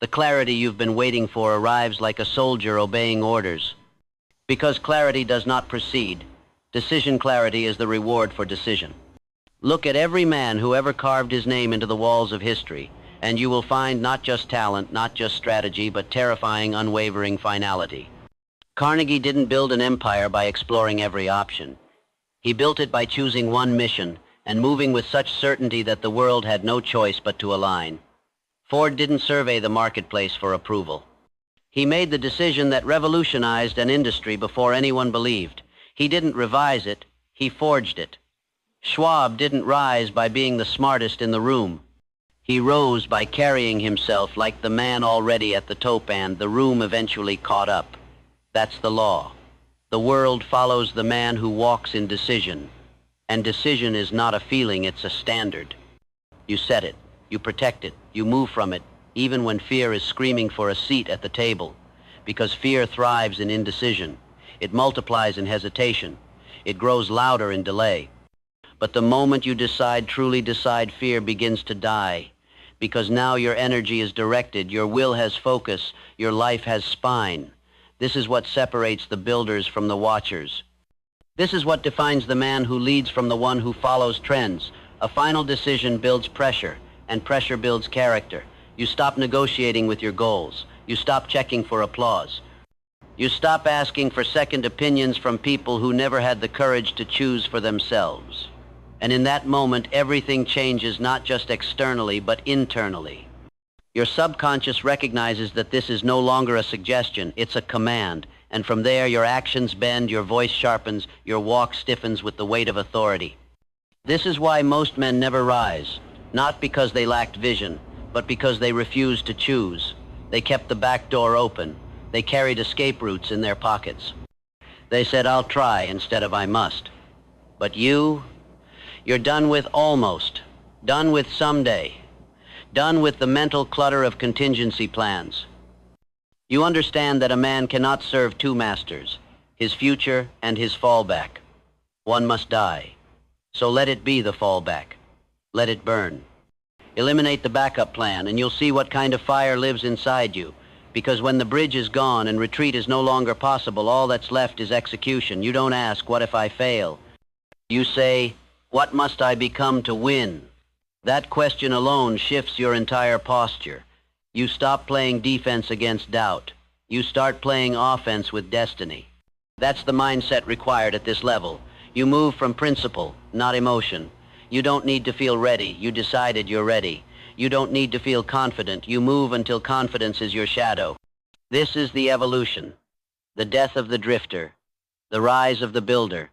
The clarity you've been waiting for arrives like a soldier obeying orders. Because clarity does not precede, decision clarity is the reward for decision. Look at every man who ever carved his name into the walls of history, and you will find not just talent, not just strategy, but terrifying, unwavering finality. Carnegie didn't build an empire by exploring every option. He built it by choosing one mission and moving with such certainty that the world had no choice but to align. Ford didn't survey the marketplace for approval. He made the decision that revolutionized an industry before anyone believed. He didn't revise it, he forged it. Schwab didn't rise by being the smartest in the room. He rose by carrying himself like the man already at the top, and the room eventually caught up. That's the law. The world follows the man who walks in decision. And decision is not a feeling, it's a standard. You set it, you protect it, you move from it, even when fear is screaming for a seat at the table. Because fear thrives in indecision. It multiplies in hesitation. It grows louder in delay. But the moment you decide, truly decide, fear begins to die. Because now your energy is directed, your will has focus, your life has spine. This is what separates the builders from the watchers. This is what defines the man who leads from the one who follows trends. A final decision builds pressure, and pressure builds character. You stop negotiating with your goals. You stop checking for applause. You stop asking for second opinions from people who never had the courage to choose for themselves. And in that moment, everything changes, not just externally, but internally. Your subconscious recognizes that this is no longer a suggestion, it's a command. And from there, your actions bend, your voice sharpens, your walk stiffens with the weight of authority. This is why most men never rise, not because they lacked vision, but because they refused to choose. They kept the back door open. They carried escape routes in their pockets. They said, I'll try, instead of I must. But you're done with almost, done with someday, done with the mental clutter of contingency plans. You understand that a man cannot serve two masters, his future and his fallback. One must die. So let it be the fallback. Let it burn. Eliminate the backup plan, and you'll see what kind of fire lives inside you. Because when the bridge is gone and retreat is no longer possible, all that's left is execution. You don't ask, what if I fail? You say, what must I become to win? That question alone shifts your entire posture. You stop playing defense against doubt. You start playing offense with destiny. That's the mindset required at this level. You move from principle, not emotion. You don't need to feel ready. You decided you're ready. You don't need to feel confident. You move until confidence is your shadow. This is the evolution, the death of the drifter, the rise of the builder.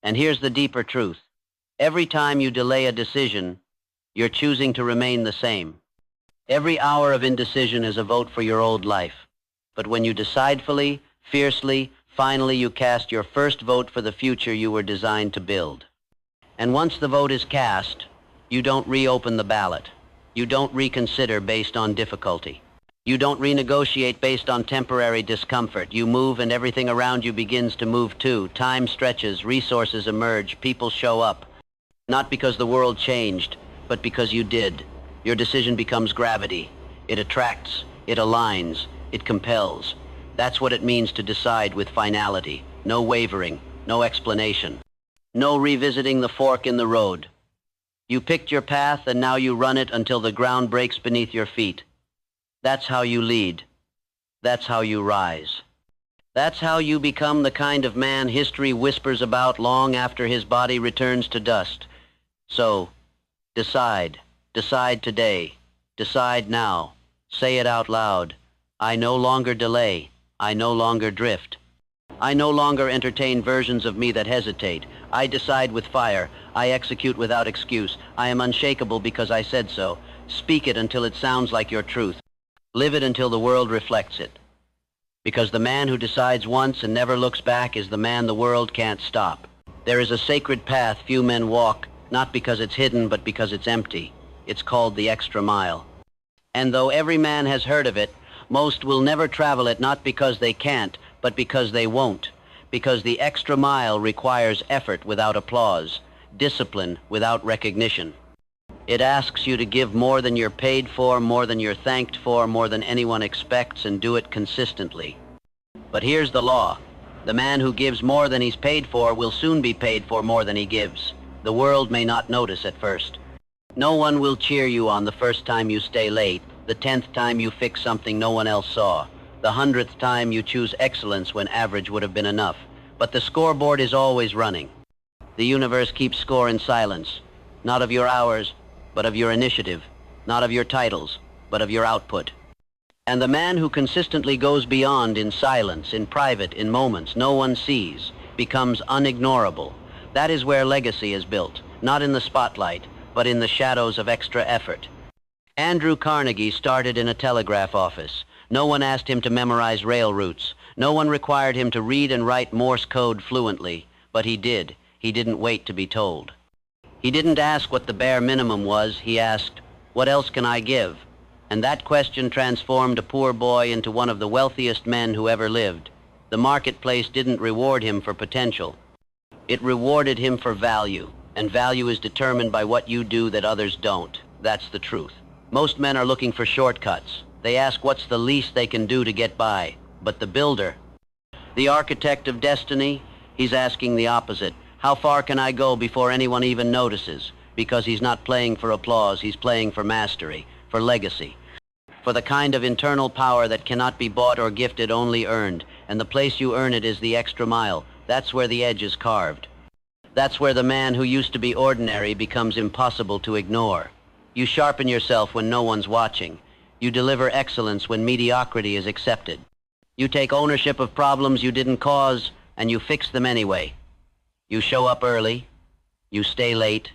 And here's the deeper truth. Every time you delay a decision, you're choosing to remain the same. Every hour of indecision is a vote for your old life. But when you decide fully, fiercely, finally you cast your first vote for the future you were designed to build. And once the vote is cast, you don't reopen the ballot. You don't reconsider based on difficulty. You don't renegotiate based on temporary discomfort. You move and everything around you begins to move too. Time stretches, resources emerge, people show up. Not because the world changed, but because you did. Your decision becomes gravity. It attracts, it aligns, it compels. That's what it means to decide with finality. No wavering, no explanation. No revisiting the fork in the road. You picked your path and now you run it until the ground breaks beneath your feet. That's how you lead. That's how you rise. That's how you become the kind of man history whispers about long after his body returns to dust. So, decide. Decide today. Decide now. Say it out loud. I no longer delay. I no longer drift. I no longer entertain versions of me that hesitate. I decide with fire. I execute without excuse. I am unshakable because I said so. Speak it until it sounds like your truth. Live it until the world reflects it. Because the man who decides once and never looks back is the man the world can't stop. There is a sacred path few men walk, not because it's hidden, but because it's empty. It's called the extra mile. And though every man has heard of it, most will never travel it, not because they can't, but because they won't. Because the extra mile requires effort without applause, discipline without recognition. It asks you to give more than you're paid for, more than you're thanked for, more than anyone expects, and do it consistently. But here's the law. The man who gives more than he's paid for will soon be paid for more than he gives. The world may not notice at first. No one will cheer you on the first time you stay late, the 10th time you fix something no one else saw, the 100th time you choose excellence when average would have been enough. But the scoreboard is always running. The universe keeps score in silence, not of your hours, but of your initiative, not of your titles, but of your output. And the man who consistently goes beyond in silence, in private, in moments no one sees, becomes unignorable. That is where legacy is built, not in the spotlight, but in the shadows of extra effort. Andrew Carnegie started in a telegraph office. No one asked him to memorize rail routes. No one required him to read and write Morse code fluently, but he did. He didn't wait to be told. He didn't ask what the bare minimum was. He asked, "What else can I give?" And that question transformed a poor boy into one of the wealthiest men who ever lived. The marketplace didn't reward him for potential. It rewarded him for value, and value is determined by what you do that others don't. That's the truth. Most men are looking for shortcuts. They ask what's the least they can do to get by. But the builder, the architect of destiny, he's asking the opposite. How far can I go before anyone even notices? Because he's not playing for applause, he's playing for mastery, for legacy, for the kind of internal power that cannot be bought or gifted, only earned. And the place you earn it is the extra mile. That's where the edge is carved. That's where the man who used to be ordinary becomes impossible to ignore. You sharpen yourself when no one's watching. You deliver excellence when mediocrity is accepted. You take ownership of problems you didn't cause, and you fix them anyway. You show up early. You stay late.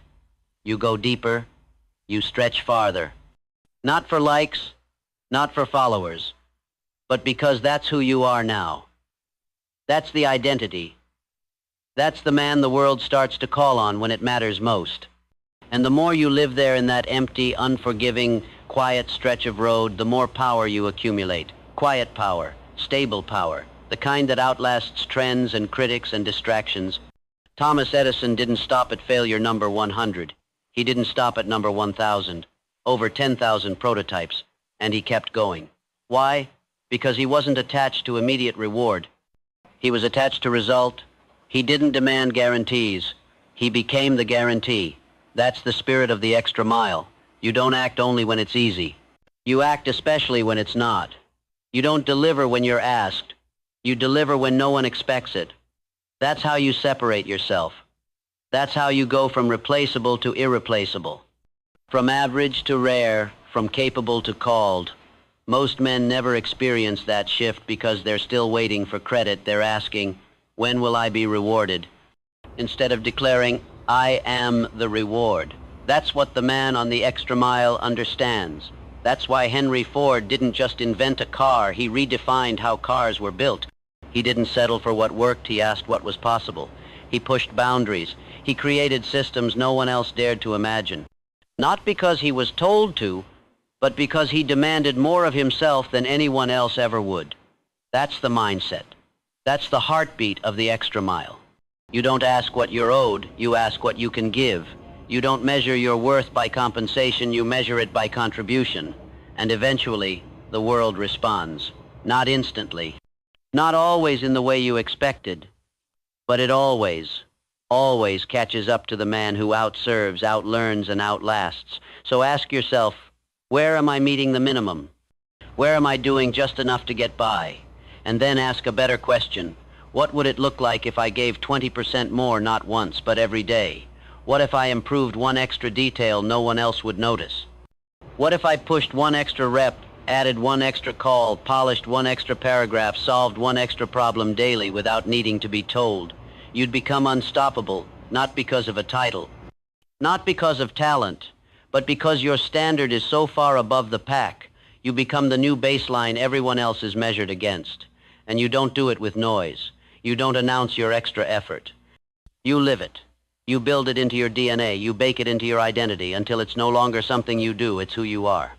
You go deeper. You stretch farther. Not for likes, not for followers, but because that's who you are now. That's the identity. That's the man the world starts to call on when it matters most. And the more you live there in that empty, unforgiving, quiet stretch of road, the more power you accumulate. Quiet power, stable power, the kind that outlasts trends and critics and distractions. Thomas Edison didn't stop at failure number 100. He didn't stop at number 1,000. Over 10,000 prototypes, and he kept going. Why? Because he wasn't attached to immediate reward. He was attached to result. He didn't demand guarantees. He became the guarantee. That's the spirit of the extra mile. You don't act only when it's easy. You act especially when it's not. You don't deliver when you're asked. You deliver when no one expects it. That's how you separate yourself. That's how you go from replaceable to irreplaceable. From average to rare, from capable to called. Most men never experience that shift because they're still waiting for credit. They're asking, when will I be rewarded? Instead of declaring, I am the reward. That's what the man on the extra mile understands. That's why Henry Ford didn't just invent a car, he redefined how cars were built. He didn't settle for what worked, he asked what was possible. He pushed boundaries. He created systems no one else dared to imagine. Not because he was told to, but because he demanded more of himself than anyone else ever would. That's the mindset. That's the heartbeat of the extra mile. You don't ask what you're owed, you ask what you can give. You don't measure your worth by compensation, you measure it by contribution. And eventually, the world responds. Not instantly. Not always in the way you expected. But it always catches up to the man who outserves, outlearns, and outlasts. So ask yourself, where am I meeting the minimum? Where am I doing just enough to get by? And then ask a better question. What would it look like if I gave 20% more not once, but every day? What if I improved one extra detail no one else would notice? What if I pushed one extra rep, added one extra call, polished one extra paragraph, solved one extra problem daily without needing to be told? You'd become unstoppable, not because of a title, not because of talent, but because your standard is so far above the pack. You become the new baseline everyone else is measured against. And you don't do it with noise. You don't announce your extra effort. You live it. You build it into your DNA. You bake it into your identity until it's no longer something you do, it's who you are.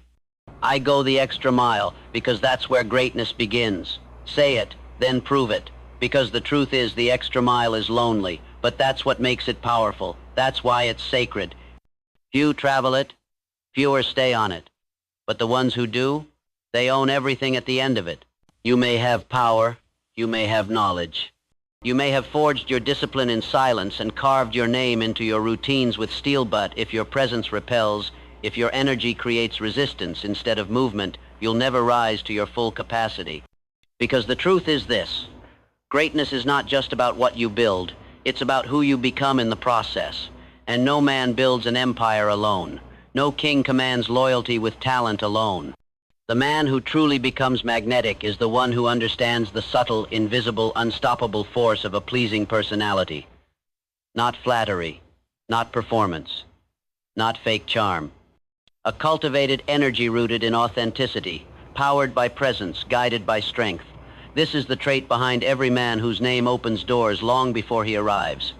I go the extra mile because that's where greatness begins. Say it, then prove it. Because the truth is the extra mile is lonely, but that's what makes it powerful. That's why it's sacred. Few travel it, fewer stay on it. But the ones who do, they own everything at the end of it. You may have power, you may have knowledge. You may have forged your discipline in silence and carved your name into your routines with steel, but if your presence repels, if your energy creates resistance instead of movement, you'll never rise to your full capacity. Because the truth is this, greatness is not just about what you build, it's about who you become in the process. And no man builds an empire alone. No king commands loyalty with talent alone. The man who truly becomes magnetic is the one who understands the subtle, invisible, unstoppable force of a pleasing personality. Not flattery, not performance, not fake charm. A cultivated energy rooted in authenticity, powered by presence, guided by strength. This is the trait behind every man whose name opens doors long before he arrives.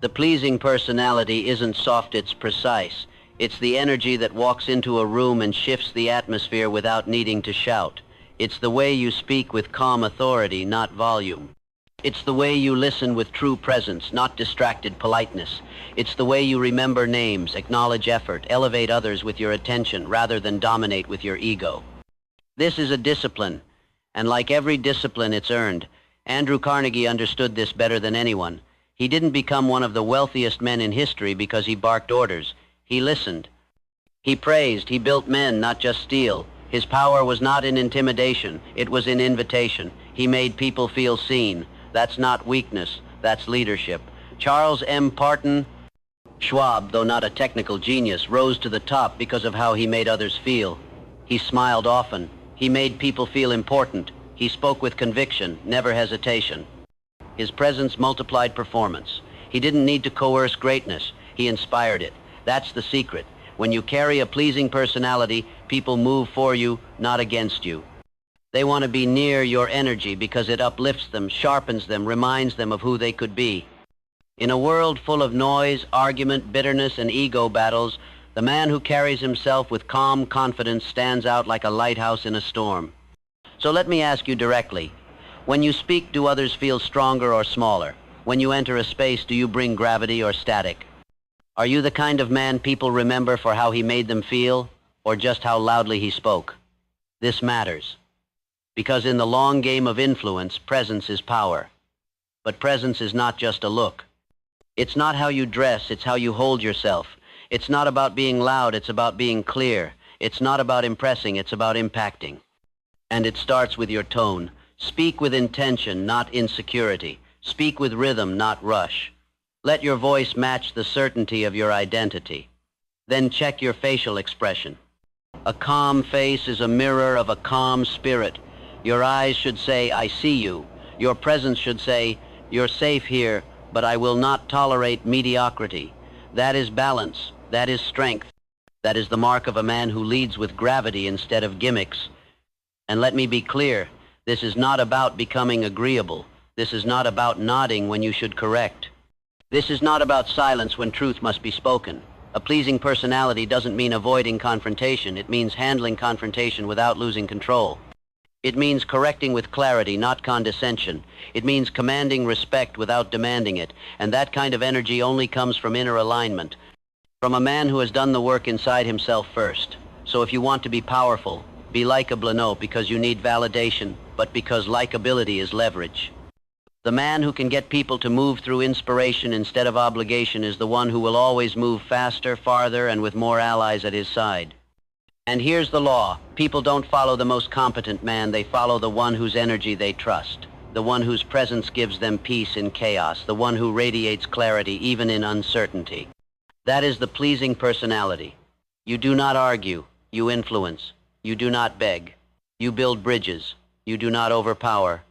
The pleasing personality isn't soft, it's precise. It's the energy that walks into a room and shifts the atmosphere without needing to shout. It's the way you speak with calm authority, not volume. It's the way you listen with true presence, not distracted politeness. It's the way you remember names, acknowledge effort, elevate others with your attention rather than dominate with your ego. This is a discipline, and like every discipline, it's earned. Andrew Carnegie understood this better than anyone. He didn't become one of the wealthiest men in history because he barked orders. He listened. He praised. He built men, not just steel. His power was not in intimidation. It was in invitation. He made people feel seen. That's not weakness. That's leadership. Charles M. Parton Schwab, though not a technical genius, rose to the top because of how he made others feel. He smiled often. He made people feel important. He spoke with conviction, never hesitation. His presence multiplied performance. He didn't need to coerce greatness. He inspired it. That's the secret. When you carry a pleasing personality, people move for you, not against you. They want to be near your energy because it uplifts them, sharpens them, reminds them of who they could be. In a world full of noise, argument, bitterness, and ego battles, the man who carries himself with calm confidence stands out like a lighthouse in a storm. So let me ask you directly, when you speak, do others feel stronger or smaller? When you enter a space, do you bring gravity or static? Are you the kind of man people remember for how he made them feel, or just how loudly he spoke? This matters. Because in the long game of influence, presence is power. But presence is not just a look. It's not how you dress, it's how you hold yourself. It's not about being loud, it's about being clear. It's not about impressing, it's about impacting. And it starts with your tone. Speak with intention, not insecurity. Speak with rhythm, not rush. Let your voice match the certainty of your identity. Then check your facial expression. A calm face is a mirror of a calm spirit. Your eyes should say, I see you. Your presence should say, you're safe here, but I will not tolerate mediocrity. That is balance. That is strength. That is the mark of a man who leads with gravity instead of gimmicks. And let me be clear, this is not about becoming agreeable. This is not about nodding when you should correct. This is not about silence when truth must be spoken. A pleasing personality doesn't mean avoiding confrontation. It means handling confrontation without losing control. It means correcting with clarity, not condescension. It means commanding respect without demanding it. And that kind of energy only comes from inner alignment, from a man who has done the work inside himself first. So if you want to be powerful, be likable, not because you need validation, but because likability is leverage. The man who can get people to move through inspiration instead of obligation is the one who will always move faster, farther, and with more allies at his side. And here's the law. People don't follow the most competent man. They follow the one whose energy they trust, the one whose presence gives them peace in chaos, the one who radiates clarity even in uncertainty. That is the pleasing personality. You do not argue. You influence. You do not beg. You build bridges. You do not overpower.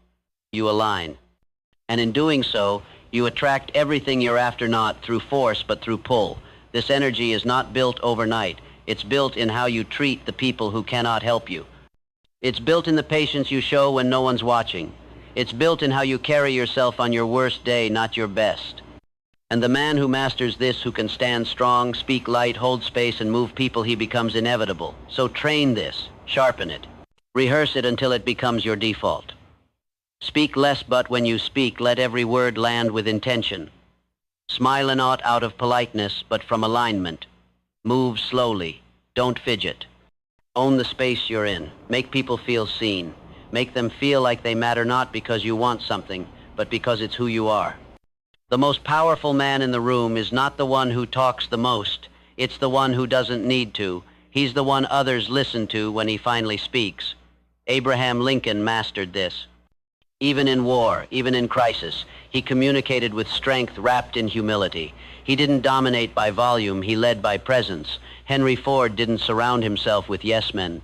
You align. And in doing so, you attract everything you're after, not through force, but through pull. This energy is not built overnight. It's built in how you treat the people who cannot help you. It's built in the patience you show when no one's watching. It's built in how you carry yourself on your worst day, not your best. And the man who masters this, who can stand strong, speak light, hold space, and move people, he becomes inevitable. So train this, sharpen it, rehearse it until it becomes your default. Speak less, but when you speak, let every word land with intention. Smile not out of politeness, but from alignment. Move slowly. Don't fidget. Own the space you're in. Make people feel seen. Make them feel like they matter, not because you want something, but because it's who you are. The most powerful man in the room is not the one who talks the most. It's the one who doesn't need to. He's the one others listen to when he finally speaks. Abraham Lincoln mastered this. Even in war, even in crisis, he communicated with strength wrapped in humility. He didn't dominate by volume, he led by presence. Henry Ford didn't surround himself with yes-men.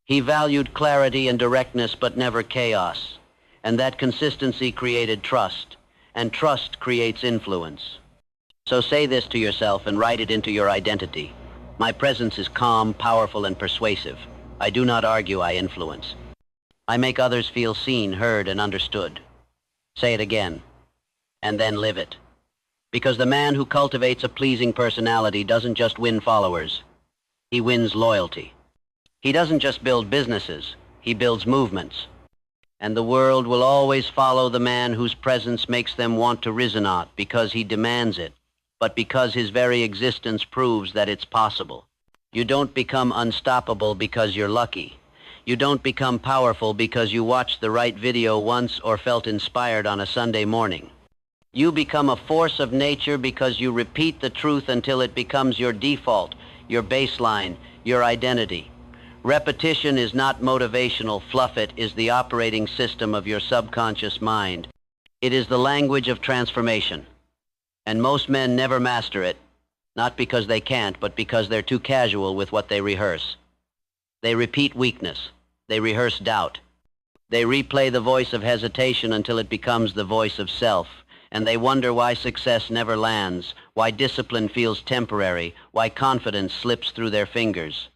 He valued clarity and directness, but never chaos. And that consistency created trust, and trust creates influence. So say this to yourself and write it into your identity. My presence is calm, powerful, and persuasive. I do not argue, I influence. I make others feel seen, heard, and understood. Say it again, and then live it. Because the man who cultivates a pleasing personality doesn't just win followers. He wins loyalty. He doesn't just build businesses. He builds movements. And the world will always follow the man whose presence makes them want to rise, not because he demands it, but because his very existence proves that it's possible. You don't become unstoppable because you're lucky. You don't become powerful because you watched the right video once or felt inspired on a Sunday morning. You become a force of nature because you repeat the truth until it becomes your default, your baseline, your identity. Repetition is not motivational. Fluff it is the operating system of your subconscious mind. It is the language of transformation. And most men never master it, not because they can't, but because they're too casual with what they rehearse. They repeat weakness. They rehearse doubt. They replay the voice of hesitation until it becomes the voice of self. And they wonder why success never lands, why discipline feels temporary, why confidence slips through their fingers.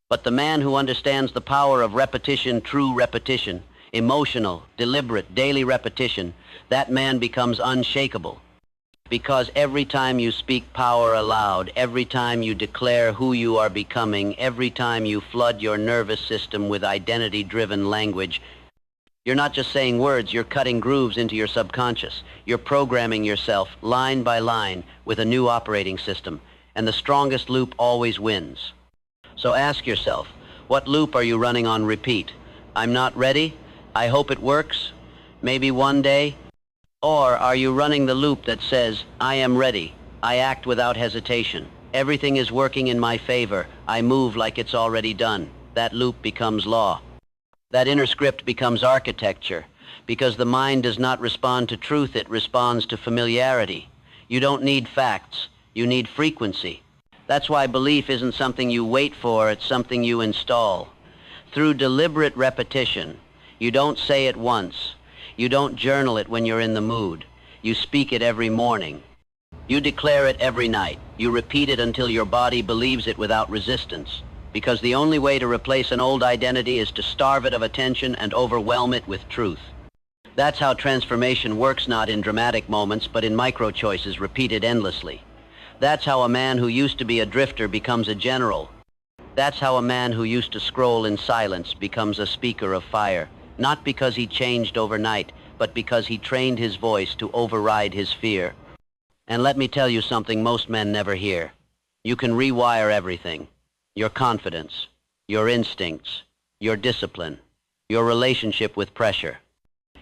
But the man who understands the power of repetition, true repetition, emotional, deliberate, daily repetition, that man becomes unshakable. Because every time you speak power aloud, every time you declare who you are becoming, every time you flood your nervous system with identity-driven language, you're not just saying words, you're cutting grooves into your subconscious. You're programming yourself line by line with a new operating system, and the strongest loop always wins. So ask yourself, what loop are you running on repeat? I'm not ready. I hope it works. Maybe one day. Or are you running the loop that says, I am ready. I act without hesitation. Everything is working in my favor. I move like it's already done. That loop becomes law. That inner script becomes architecture, because the mind does not respond to truth, it responds to familiarity. You don't need facts, you need frequency. That's why belief isn't something you wait for, it's something you install. Through deliberate repetition, you don't say it once, you don't journal it when you're in the mood, you speak it every morning. You declare it every night, you repeat it until your body believes it without resistance. Because the only way to replace an old identity is to starve it of attention and overwhelm it with truth. That's how transformation works, not in dramatic moments, but in micro-choices repeated endlessly. That's how a man who used to be a drifter becomes a general. That's how a man who used to scroll in silence becomes a speaker of fire, not because he changed overnight, but because he trained his voice to override his fear. And let me tell you something most men never hear. You can rewire everything. Your confidence, your instincts, your discipline, your relationship with pressure.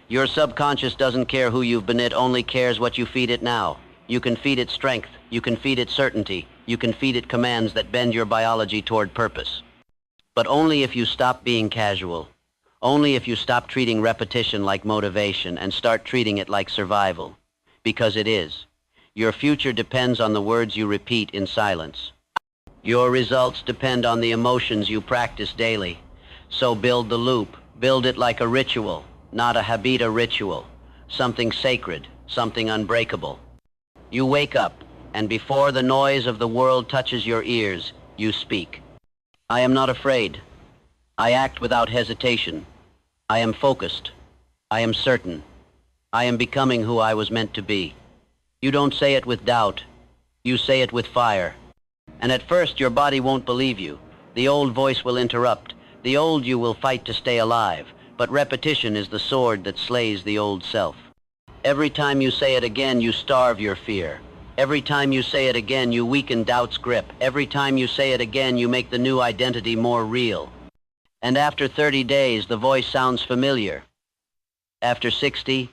Your subconscious doesn't care who you've been, it only cares what you feed it now. You can feed it strength, you can feed it certainty, you can feed it commands that bend your biology toward purpose. But only if you stop being casual. Only if you stop treating repetition like motivation and start treating it like survival. Because it is. Your future depends on the words you repeat in silence. Your results depend on the emotions you practice daily. So build the loop. Build it like a ritual, not a habit, a ritual. Something sacred, something unbreakable. You wake up, and before the noise of the world touches your ears, you speak. I am not afraid. I act without hesitation. I am focused. I am certain. I am becoming who I was meant to be. You don't say it with doubt. You say it with fire. And at first your body won't believe you. The old voice will interrupt. The old you will fight to stay alive. But repetition is the sword that slays the old self. Every time you say it again, you starve your fear. Every time you say it again, you weaken doubt's grip. Every time you say it again, you make the new identity more real. And after 30 days, the voice sounds familiar. After 60,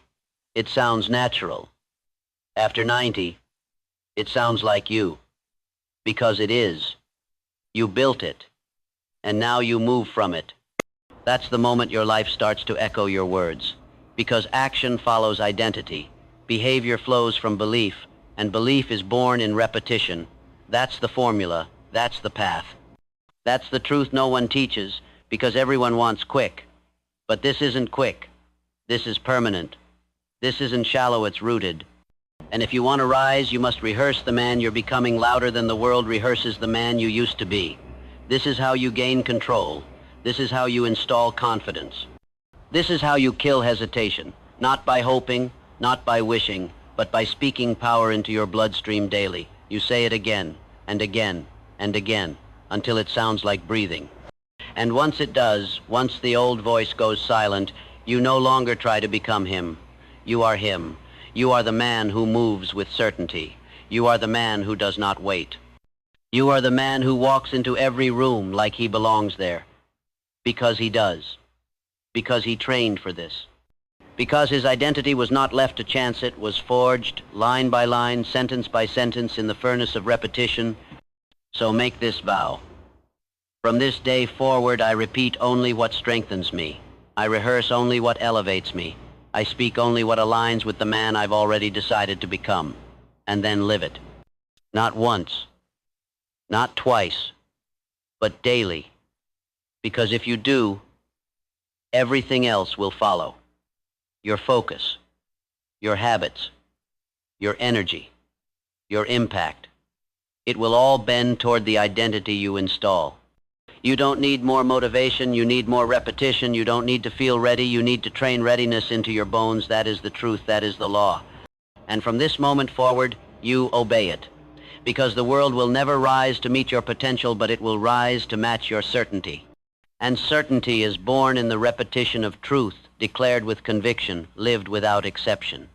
it sounds natural. After 90, it sounds like you. Because it is. You built it, and now you move from it. That's the moment your life starts to echo your words. Because action follows identity. Behavior flows from belief, and belief is born in repetition. That's the formula. That's the path. That's the truth no one teaches, because everyone wants quick. But this isn't quick. This is permanent. This isn't shallow, it's rooted. And if you want to rise, you must rehearse the man you're becoming louder than the world rehearses the man you used to be. This is how you gain control. This is how you install confidence. This is how you kill hesitation, not by hoping, not by wishing, but by speaking power into your bloodstream daily. You say it again, and again, and again, until it sounds like breathing. And once it does, once the old voice goes silent, you no longer try to become him. You are him. You are the man who moves with certainty. You are the man who does not wait. You are the man who walks into every room like he belongs there. Because he does. Because he trained for this. Because his identity was not left to chance, it was forged, line by line, sentence by sentence, in the furnace of repetition. So make this vow. From this day forward, I repeat only what strengthens me. I rehearse only what elevates me. I speak only what aligns with the man I've already decided to become, and then live it. Not once, not twice, but daily. Because if you do, everything else will follow. Your focus, your habits, your energy, your impact. It will all bend toward the identity you install. You don't need more motivation, you need more repetition. You don't need to feel ready, you need to train readiness into your bones. That is the truth, that is the law. And from this moment forward, you obey it. Because the world will never rise to meet your potential, but it will rise to match your certainty. And certainty is born in the repetition of truth, declared with conviction, lived without exception.